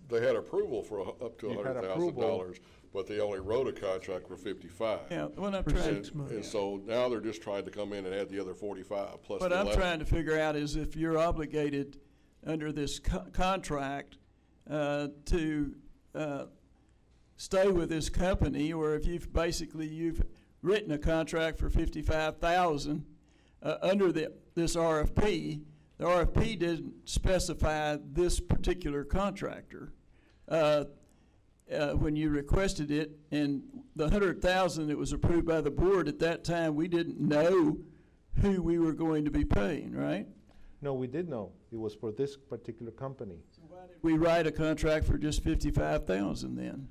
They had approval for up to $100,000, but they only wrote a contract for 55. Yeah, what I'm trying and so now they're just trying to come in and add the other 45 plus. What I'm trying to figure out is if you're obligated under this contract to stay with this company, or if you've written a contract for 55,000 under this RFP. The RFP didn't specify this particular contractor when you requested it, and the 100,000 that was approved by the board at that time, we didn't know who we were going to be paying, right? No, we did know. It was for this particular company. So why did we write a contract for just 55,000 then?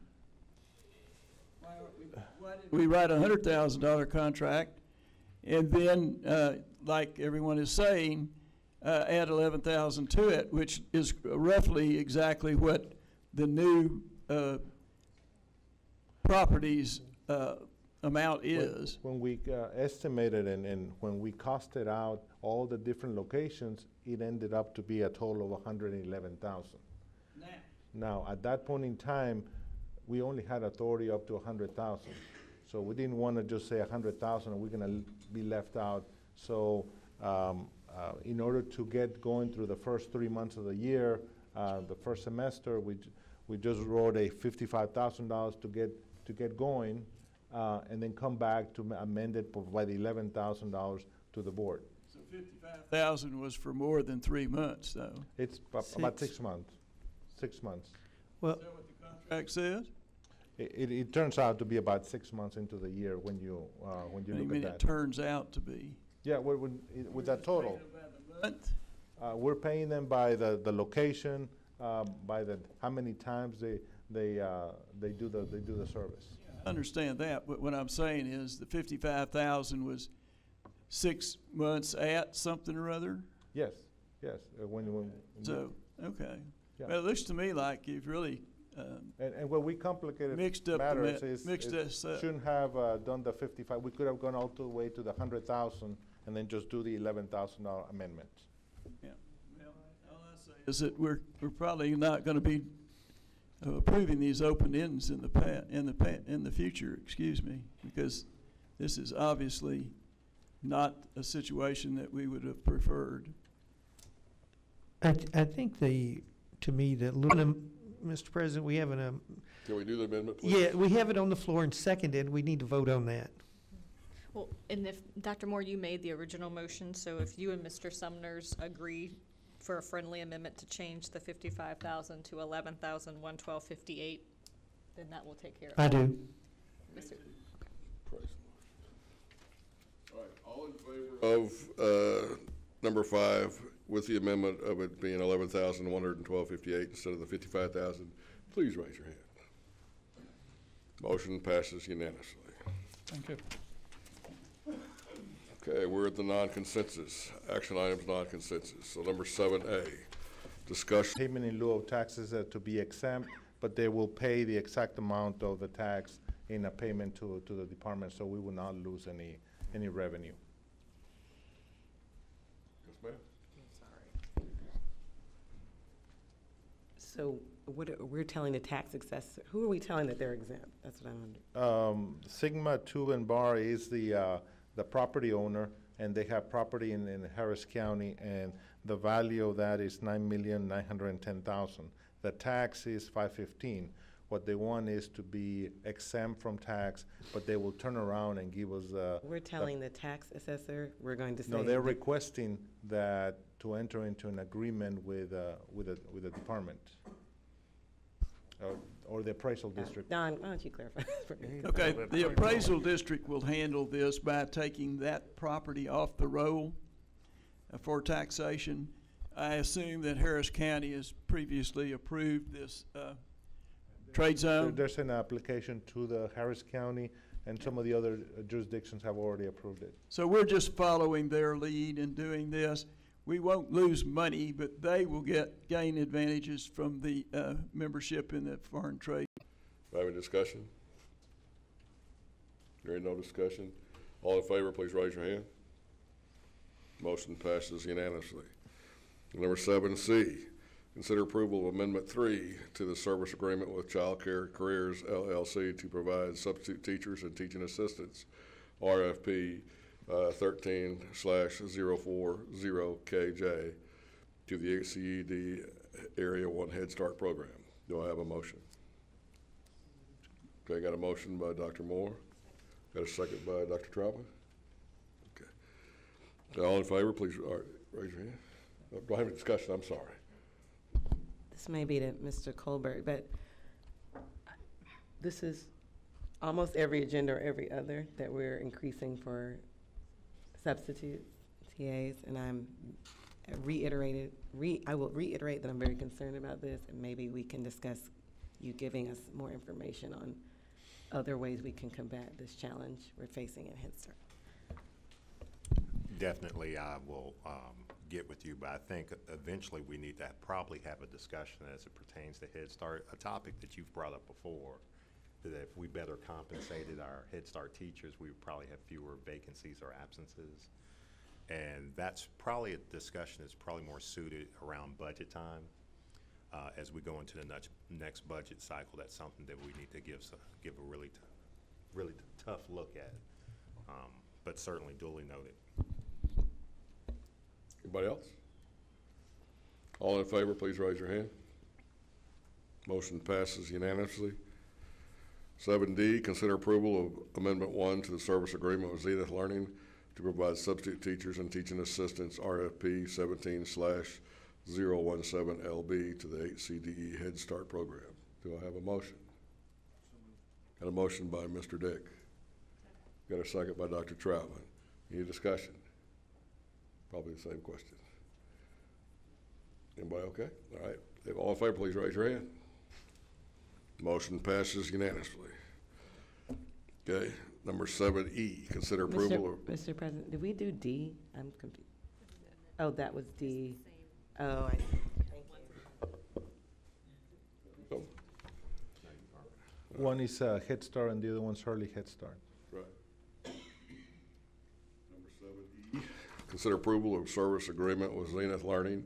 Why did we write a $100,000 contract and then like everyone is saying, add 11,000 to it, which is roughly exactly what the new properties amount is. When we estimated and when we costed out all the different locations, it ended up to be a total of 111,000. Now, at that point in time, we only had authority up to 100,000. So we didn't want to just say 100,000 and we're going to be left out. So in order to get going through the first 3 months of the year, the first semester, we just wrote a $55,000 to get going, and then come back to amend it by the $11,000 to the board. So 55,000 was for more than 3 months, though. It's about 6 months. 6 months. Well, is that what the contract says? It turns out to be about 6 months into the year when you look at that. It turns out to be. Yeah, with that total. Month? We're paying them by the location, by how many times they do the service. I understand that, but what I'm saying is the 55,000 was 6 months at something or other? Yes. So, okay. Yeah. Well, it looks to me like you've really and when we complicated mixed up matters us up. Shouldn't have done the 55. We could have gone all the way to the 100,000 and then just do the $11,000 amendment. Yeah. Well, all I say is that we're probably not going to be approving these open ends in the future. Excuse me, because this is obviously not a situation that we would have preferred. I think to me, Mr. President, we have Can we do the amendment, please? Yeah, we have it on the floor and seconded. We need to vote on that. Well, and if, Dr. Moore, you made the original motion, so if you and Mr. Sumner's agree for a friendly amendment to change the 55,000 to 11,112.58, then that will take care of it. I do. Praise the Lord. All right, all in favor of number 5 with the amendment of it being 11,112.58 instead of the 55,000, please raise your hand. Motion passes unanimously. Thank you. Okay, we're at the non-consensus, action items non-consensus. So number 7A, discussion. Payment in lieu of taxes to be exempt, but they will pay the exact amount of the tax in a payment to the department, so we will not lose any revenue. Yes, ma'am. So we're telling the tax assessor, who are we telling that they're exempt? That's what I'm wondering. Sigma Tube and Bar is the property owner, and they have property in Harris County, and the value of that is $9,910,000. The tax is $515,000. What they want is to be exempt from tax, but they will turn around and give us. We're telling the tax assessor we're going to say. No, they're requesting that to enter into an agreement with the department. Or the appraisal district. Don, why don't you clarify? Okay, the appraisal district will handle this by taking that property off the roll for taxation. I assume that Harris County has previously approved this trade zone. There's an application to the Harris County, and some of the other jurisdictions have already approved it. So we're just following their lead and doing this. We won't lose money, but they will gain advantages from the membership in the foreign trade. Do I have a discussion? There ain't no discussion. All in favor, please raise your hand. Motion passes unanimously. Number 7C, consider approval of Amendment 3 to the service agreement with Child Care Careers LLC to provide substitute teachers and teaching assistants, RFP 13/040KJ, to the HCDE Area 1 Head Start program. Do I have a motion? Okay, got a motion by Dr. Moore. Got a second by Dr. Troutman. Okay. All in favor, please raise your hand. Do I have a discussion? I'm sorry. This may be to Mr. Colbert, but this is almost every agenda or every other that we're increasing for substitute TAs, and I will reiterate that I'm very concerned about this, and maybe we can discuss you giving us more information on other ways we can combat this challenge we're facing at Head Start. Definitely, I will get with you, but I think eventually we need to probably have a discussion as it pertains to Head Start, a topic that you've brought up before, that if we better compensated our Head Start teachers, we would probably have fewer vacancies or absences. And that's probably a discussion that's probably more suited around budget time. As we go into the next budget cycle, that's something that we need to give a really tough look at, but certainly duly noted. Anybody else? All in favor, please raise your hand. Motion passes unanimously. 7D, consider approval of Amendment 1 to the service agreement with Zenith Learning to provide substitute teachers and teaching assistants RFP 17/017LB to the HCDE Head Start program. Do I have a motion? Got a motion by Mr. Dick. Got a second by Dr. Troutman. Any discussion? Probably the same question. Anybody okay? All right. If all in favor, please raise your hand. Motion passes unanimously. Okay. Number 7E, consider approval of. Mr. President, did we do D? I'm confused. Oh, that was D. Oh, I see. Thank you. One is Head Start and the other one's Early Head Start. Right. Number 7E, consider approval of service agreement with Zenith Learning,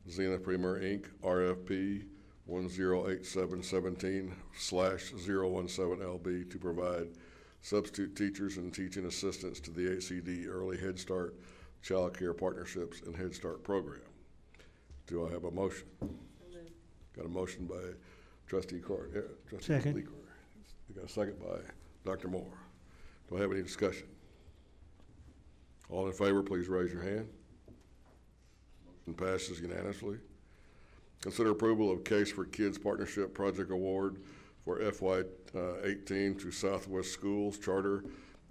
Zenith Premier Inc., RFP 108717/017LB to provide substitute teachers and teaching assistants to the HCD Early Head Start, Child Care Partnerships, and Head Start program. Do I have a motion? Got a motion by Trustee Carr. Yeah, Trustee Second. Lee Carr. We got a second by Dr. Moore. Do I have any discussion? All in favor, please raise your hand. Motion passes unanimously. Consider approval of Case for Kids Partnership Project Award for FY18 to Southwest Schools Charter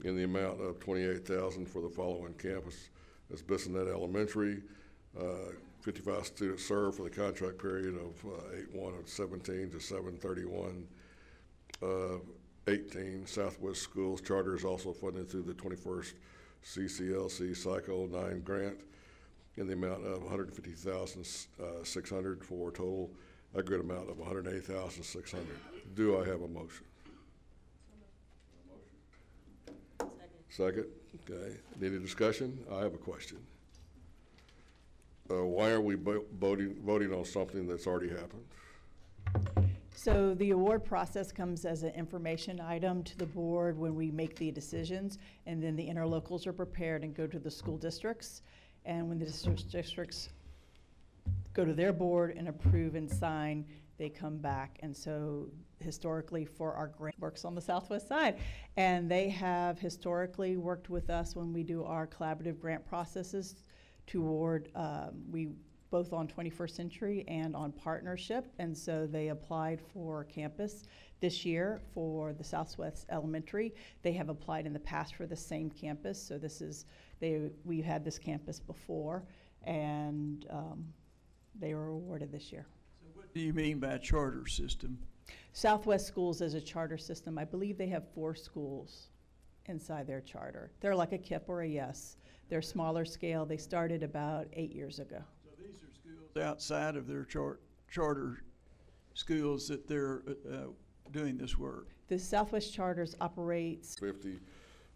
in the amount of $28,000 for the following campus. That's Bissonnet Elementary, 55 students served for the contract period of 8/1/17 to 7/31/18. Southwest Schools Charter is also funded through the 21st CCLC Cycle 9 grant in the amount of $150,600 for a total aggregate amount of $108,600. Do I have a motion? Second. Okay. Any discussion? I have a question. Why are we voting on something that's already happened? So the award process comes as an information item to the board when we make the decisions, and then the interlocals are prepared and go to the school districts. And when the districts go to their board and approve and sign, they come back. And so historically for our grant works on the southwest side. And they have historically worked with us when we do our collaborative grant processes to award, we both on 21st Century and on partnership. And so they applied for campus this year for the Southwest Elementary. They have applied in the past for the same campus. So this is, we've had this campus before, and they were awarded this year. So what do you mean by charter system? Southwest Schools is a charter system. I believe they have 4 schools inside their charter. They're like a KIPP or a YES. They're smaller scale. They started about 8 years ago. So these are schools outside of their charter schools that they're doing this work. The Southwest Charters operates $50,000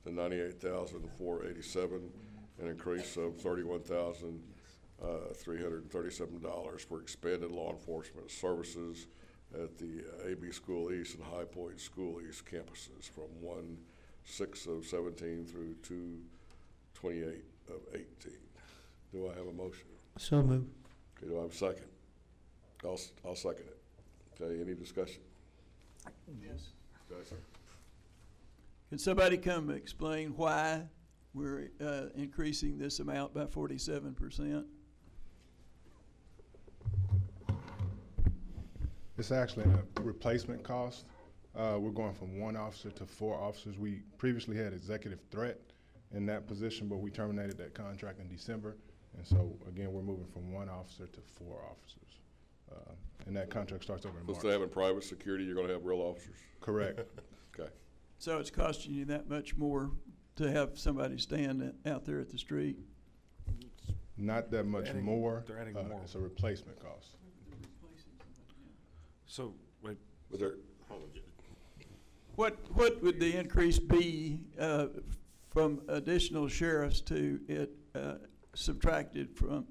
to $98,487, an increase of $31,337 for expanded law enforcement services at the AB School East and High Point School East campuses from 1/6/17 through 2/28/18. Do I have a motion? So moved. Okay, do I have a second? I'll second it. Okay, any discussion? Yes. Okay, sir. Can somebody come explain why we're increasing this amount by 47%? It's actually a replacement cost. We're going from 1 officer to 4 officers. We previously had executive threat in that position, but we terminated that contract in December. And so, again, we're moving from 1 officer to 4 officers. And that contract starts over in March. Instead of having private security, you're going to have real officers? Correct. Okay. So it's costing you that much more to have somebody stand out there at the street? Not that much more. They're adding more. It's a replacement cost. So, wait. Was there, What would the increase be from additional sheriffs to it subtracted from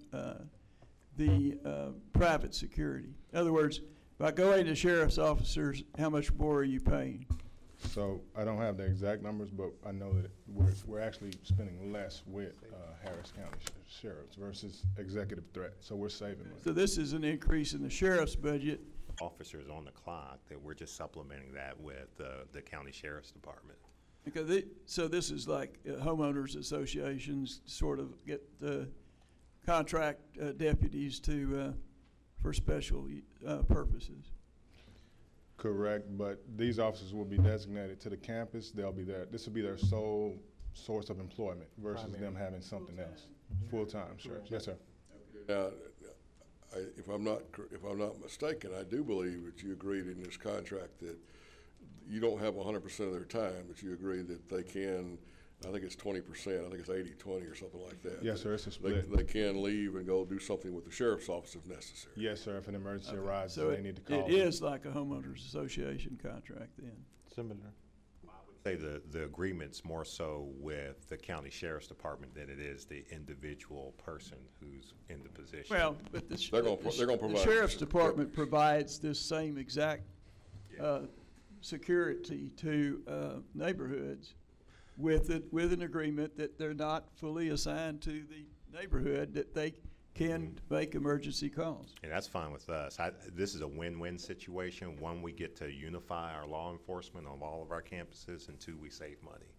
the private security? In other words, by going to sheriff's officers, how much more are you paying? So I don't have the exact numbers, but I know that we're actually spending less with Harris County sheriffs versus executive threat. So we're saving money. So this is an increase in the sheriff's budget. Officers on the clock, that we're just supplementing that with the county sheriff's department. Because so this is like homeowners associations sort of get the contract deputies to for special purposes. Correct, but these officers will be designated to the campus. They'll be there. This will be their sole source of employment versus them having something else. Full-time, sure. Yes, sir. now, if I'm not mistaken, I do believe that you agreed in this contract that you don't have 100% of their time, but you agree that they can, I think it's 20%, I think it's 80-20 or something like that. Yes, sir, it's a split. They can leave and go do something with the sheriff's office if necessary. Yes, sir, if an emergency arises, So they need to call. it is like a homeowners association contract then. Similar. Say the agreement's more so with the county sheriff's department than it is the individual person who's in the position. Well, but the They're gonna provide the sheriff's department provides this same exact security to neighborhoods with an agreement that they're not fully assigned to the neighborhood, that they can make emergency calls. And that's fine with us. This is a win-win situation. One, we get to unify our law enforcement on all of our campuses, and two, we save money.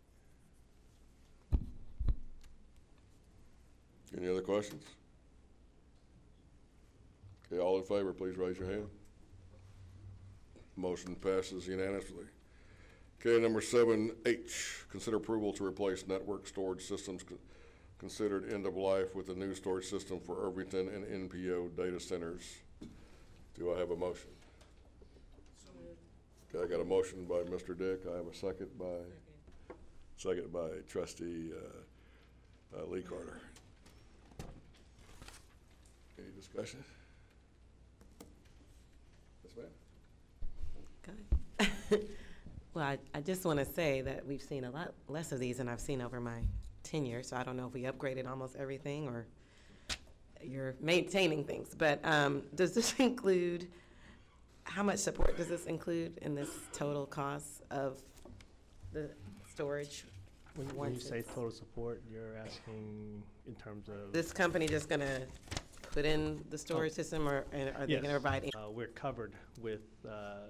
Any other questions? Okay, all in favor, please raise your hand. Motion passes unanimously. Okay, number 7H, consider approval to replace network storage systems considered end of life with a new storage system for Irvington and NPO data centers. Do I have a motion? Okay, I got a motion by Mr. Dick. I have a second by Trustee Lee Carter. Any discussion? Yes, ma'am. Okay. Well, I just want to say that we've seen a lot less of these than I've seen over my tenure, so I don't know if we upgraded almost everything or you're maintaining things. But does this include, how much support does this include in this total cost of the storage? When you say total support, you're asking in terms of? This company just going to put in the storage system, or are they going to provide? We're covered with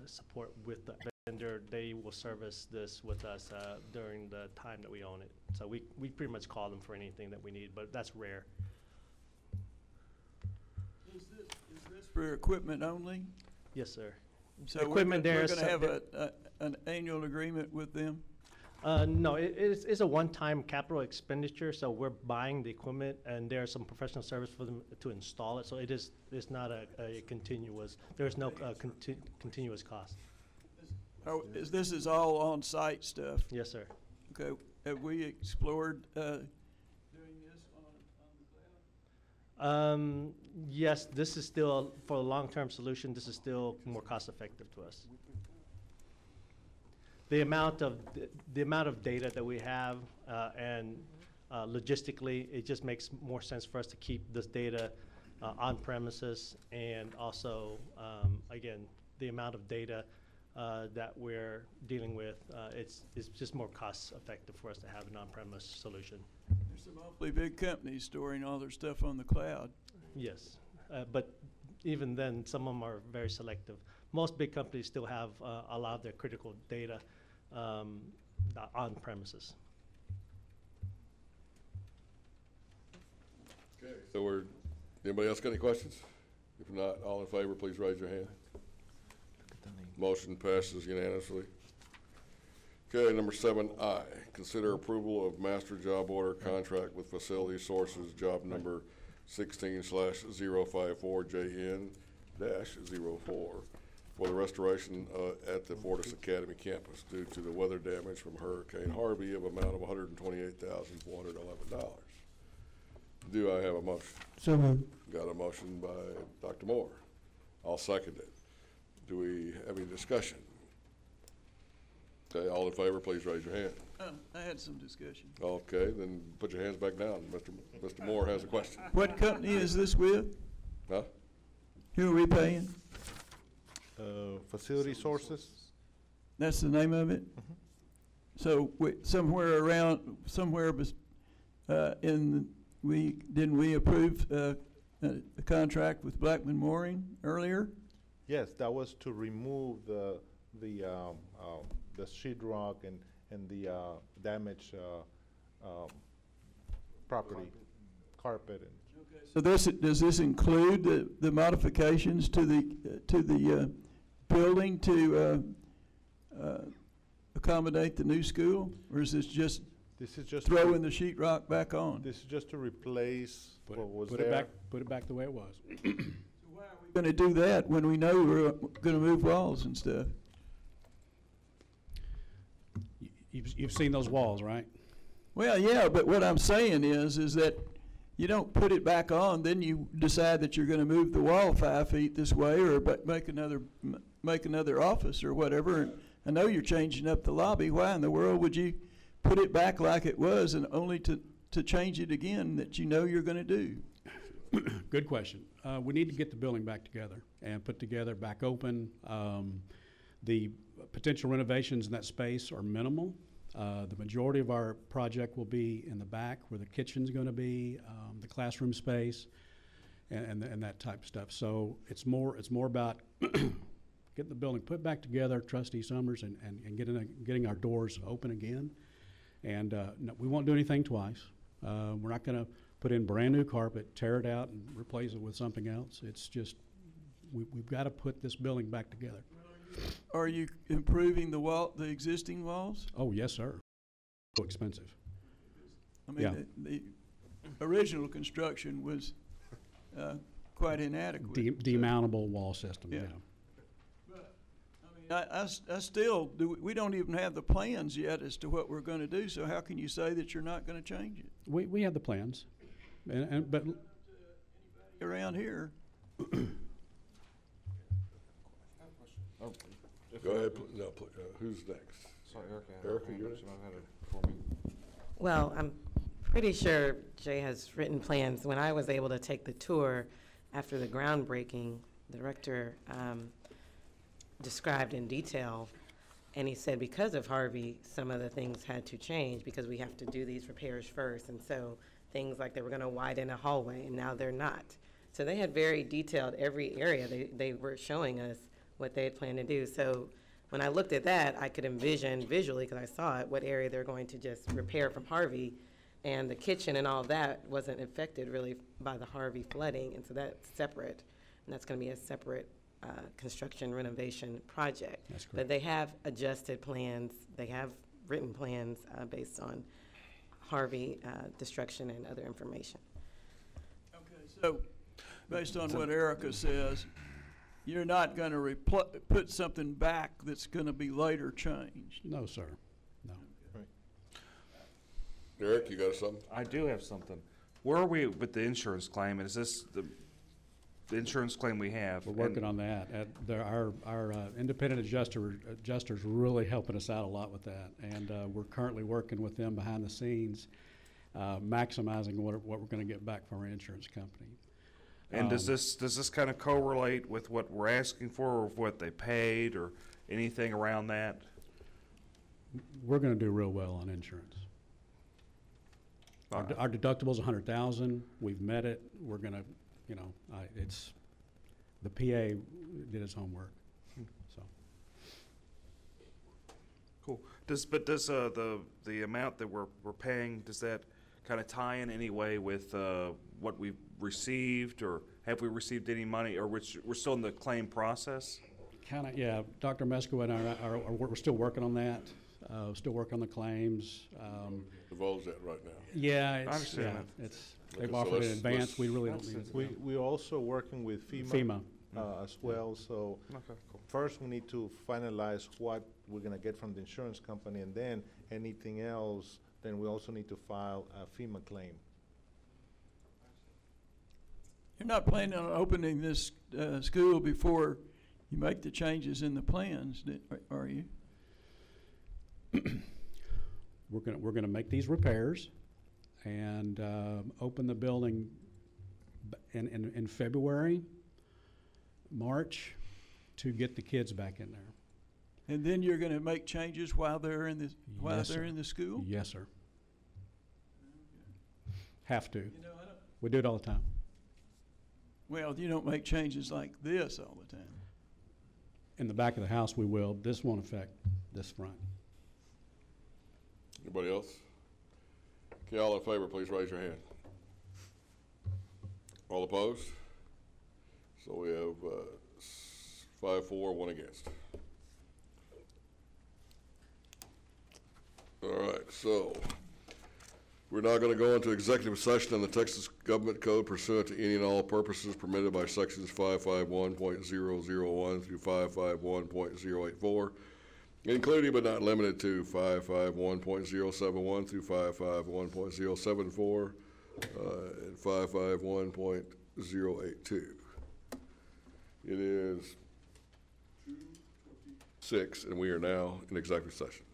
support with the vendor. They will service this with us during the time that we own it. So we pretty much call them for anything that we need, but that's rare. Is this for equipment only? Yes, sir. So Equipment we're going to have an annual agreement with them? No, it's a one-time capital expenditure, so we're buying the equipment, and there's some professional service for them to install it, so it's not a continuous, there's no continuous cost. Oh, this is all on-site stuff? Yes, sir. Okay, have we explored doing this on the cloud? Yes, this is still, for a long-term solution, this is still more cost-effective to us. The amount of data that we have and logistically, it just makes more sense for us to keep this data on premises, and also, again, the amount of data that we're dealing with, it's just more cost effective for us to have an on-premise solution. There's some awfully big companies storing all their stuff on the cloud. Yes, but even then, some of them are very selective. Most big companies still have a lot of their critical data on premises. Okay, so anybody else got any questions? If not, all in favor, please raise your hand. Motion passes unanimously. Okay, number 7I, consider approval of master job order contract with Facility Sources, job number 16/054JN-04 for the restoration at the Fortis Academy campus due to the weather damage from Hurricane Harvey of amount of $128,411. Do I have a motion? So moved. Got a motion by Dr. Moore. I'll second it. Do we have any discussion? Okay, all in favor, please raise your hand. I had some discussion. Okay, then put your hands back down. Mr. Moore has a question. What company is this with? Huh? Who are we paying? Facility Sources. That's the name of it? So somewhere didn't we approve a contract with Blackman Mooring earlier? Yes, that was to remove the sheetrock and the damaged property, carpet. So does this include the modifications to the building to accommodate the new school, or is this just throwing the sheetrock back on? This is just to replace what was put there. Put it back the way it was. Going to do that when we know we're going to move walls and stuff? You've seen those walls, right? Well, yeah, but what I'm saying is that you don't put it back on, then you decide that you're going to move the wall 5 feet this way, or make another office or whatever. And I know you're changing up the lobby. Why in the world would you put it back like it was and only to change it again that you know you're going to do? Good question. We need to get the building back together and put together, back open. The potential renovations in that space are minimal. The majority of our project will be in the back where the kitchen's going to be, the classroom space, and that type of stuff. So it's more about getting the building put back together, Trustee Summers, and getting our doors open again. And no, we won't do anything twice. We're not going to put in brand new carpet, tear it out, and replace it with something else. It's just we've got to put this building back together. Are you improving the existing walls? Oh, yes, sir. So expensive. I mean, the original construction was quite inadequate. Demountable wall system, yeah. But, I still do. We don't even have the plans yet as to what we're going to do. So how can you say that you're not going to change it? We have the plans, but around here. Go ahead. Who's next? Sorry, Erica, you're next. Well, I'm pretty sure Jay has written plans. When I was able to take the tour after the groundbreaking, the director described in detail, and he said because of Harvey, some of the things had to change because we have to do these repairs first. And so things like they were going to widen a hallway, and now they're not. So they had very detailed every area. They were showing us what they had planned to do. So when I looked at that, I could envision visually, because I saw it, what area they're going to just repair from Harvey. And the kitchen and all that wasn't affected really by the Harvey flooding. And so that's separate. And that's going to be a separate construction renovation project. That's correct. But they have adjusted plans. They have written plans based on Harvey destruction and other information. Okay, so based on what Erica says, you're not going to put something back that's going to be later changed? No, sir. No. Eric, you got something? I do have something. Where are we with the insurance claim? And is this the insurance claim we have? We're working on that. Our independent adjusters really helping us out a lot with that, and we're currently working with them behind the scenes, maximizing what we're going to get back from our insurance company. And does this kind of correlate with what we're asking for, or what they paid, or anything around that? We're going to do real well on insurance. Our deductible's $100,000. We've met it. We're going to, it's the PA did its homework. So. Cool. Does the amount that we're paying, does that kind of tie in any way with what we've received, or have we received any money, or we're still in the claim process? Kind of, yeah. Dr. Mesko and we're still working on that. Still working on the claims. Divulge that right now. Yeah, I understand that. They've offered in advance. We really don't need it. We're also working with FEMA. As well. So first we need to finalize what we're going to get from the insurance company, and then anything else, then we also need to file a FEMA claim. You're not planning on opening this school before you make the changes in the plans, are you? We're gonna make these repairs and open the building in February, March, to get the kids back in there. And then you're going to make changes while they're in the school? Yes, sir. Have to. We do it all the time. Well, you don't make changes like this all the time. In the back of the house, we will. This won't affect this front. Anybody else? Okay, all in favor, please raise your hand. All opposed? So we have 5 for, 1 against. All right, so we're now going to go into executive session on the Texas Government Code pursuant to any and all purposes permitted by sections 551.001 through 551.084, including but not limited to 551.071 through 551.074 and 551.082. It is 2:26, and we are now in executive session.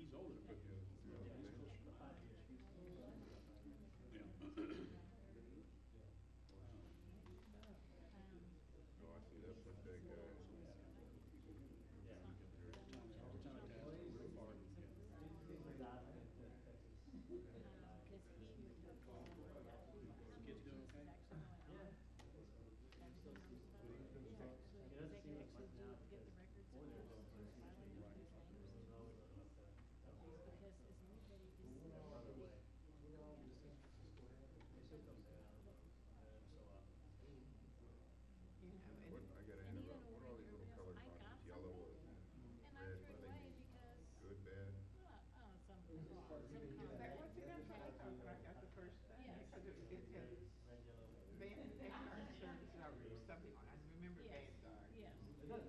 He's older. But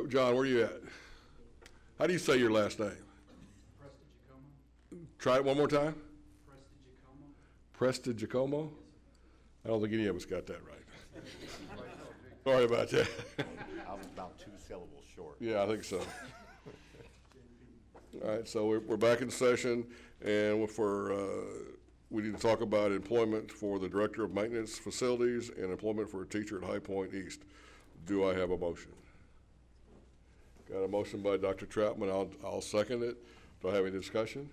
John, where you at? How do you say your last name? Try it one more time. Prestigiacomo? I don't think any of us got that right. Sorry about that. I was about 2 syllables short. Yeah, I think so. All right, so we're back in session, and we need to talk about employment for the Director of Maintenance Facilities and employment for a teacher at High Point East. Do I have a motion? Got a motion by Dr. Troutman. I'll second it. Do I have any discussion?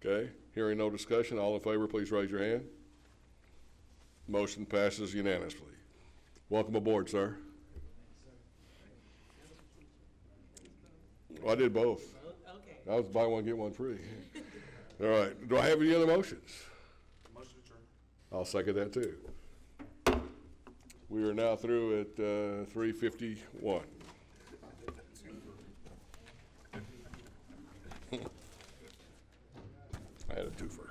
Okay, hearing no discussion, all in favor, please raise your hand. Motion passes unanimously. Welcome aboard, sir. Well, I did both. Okay. I was buy one, get one free. All right, do I have any other motions? Motion adjourned. I'll second that too. We are now through at 3:51. I had a twofer.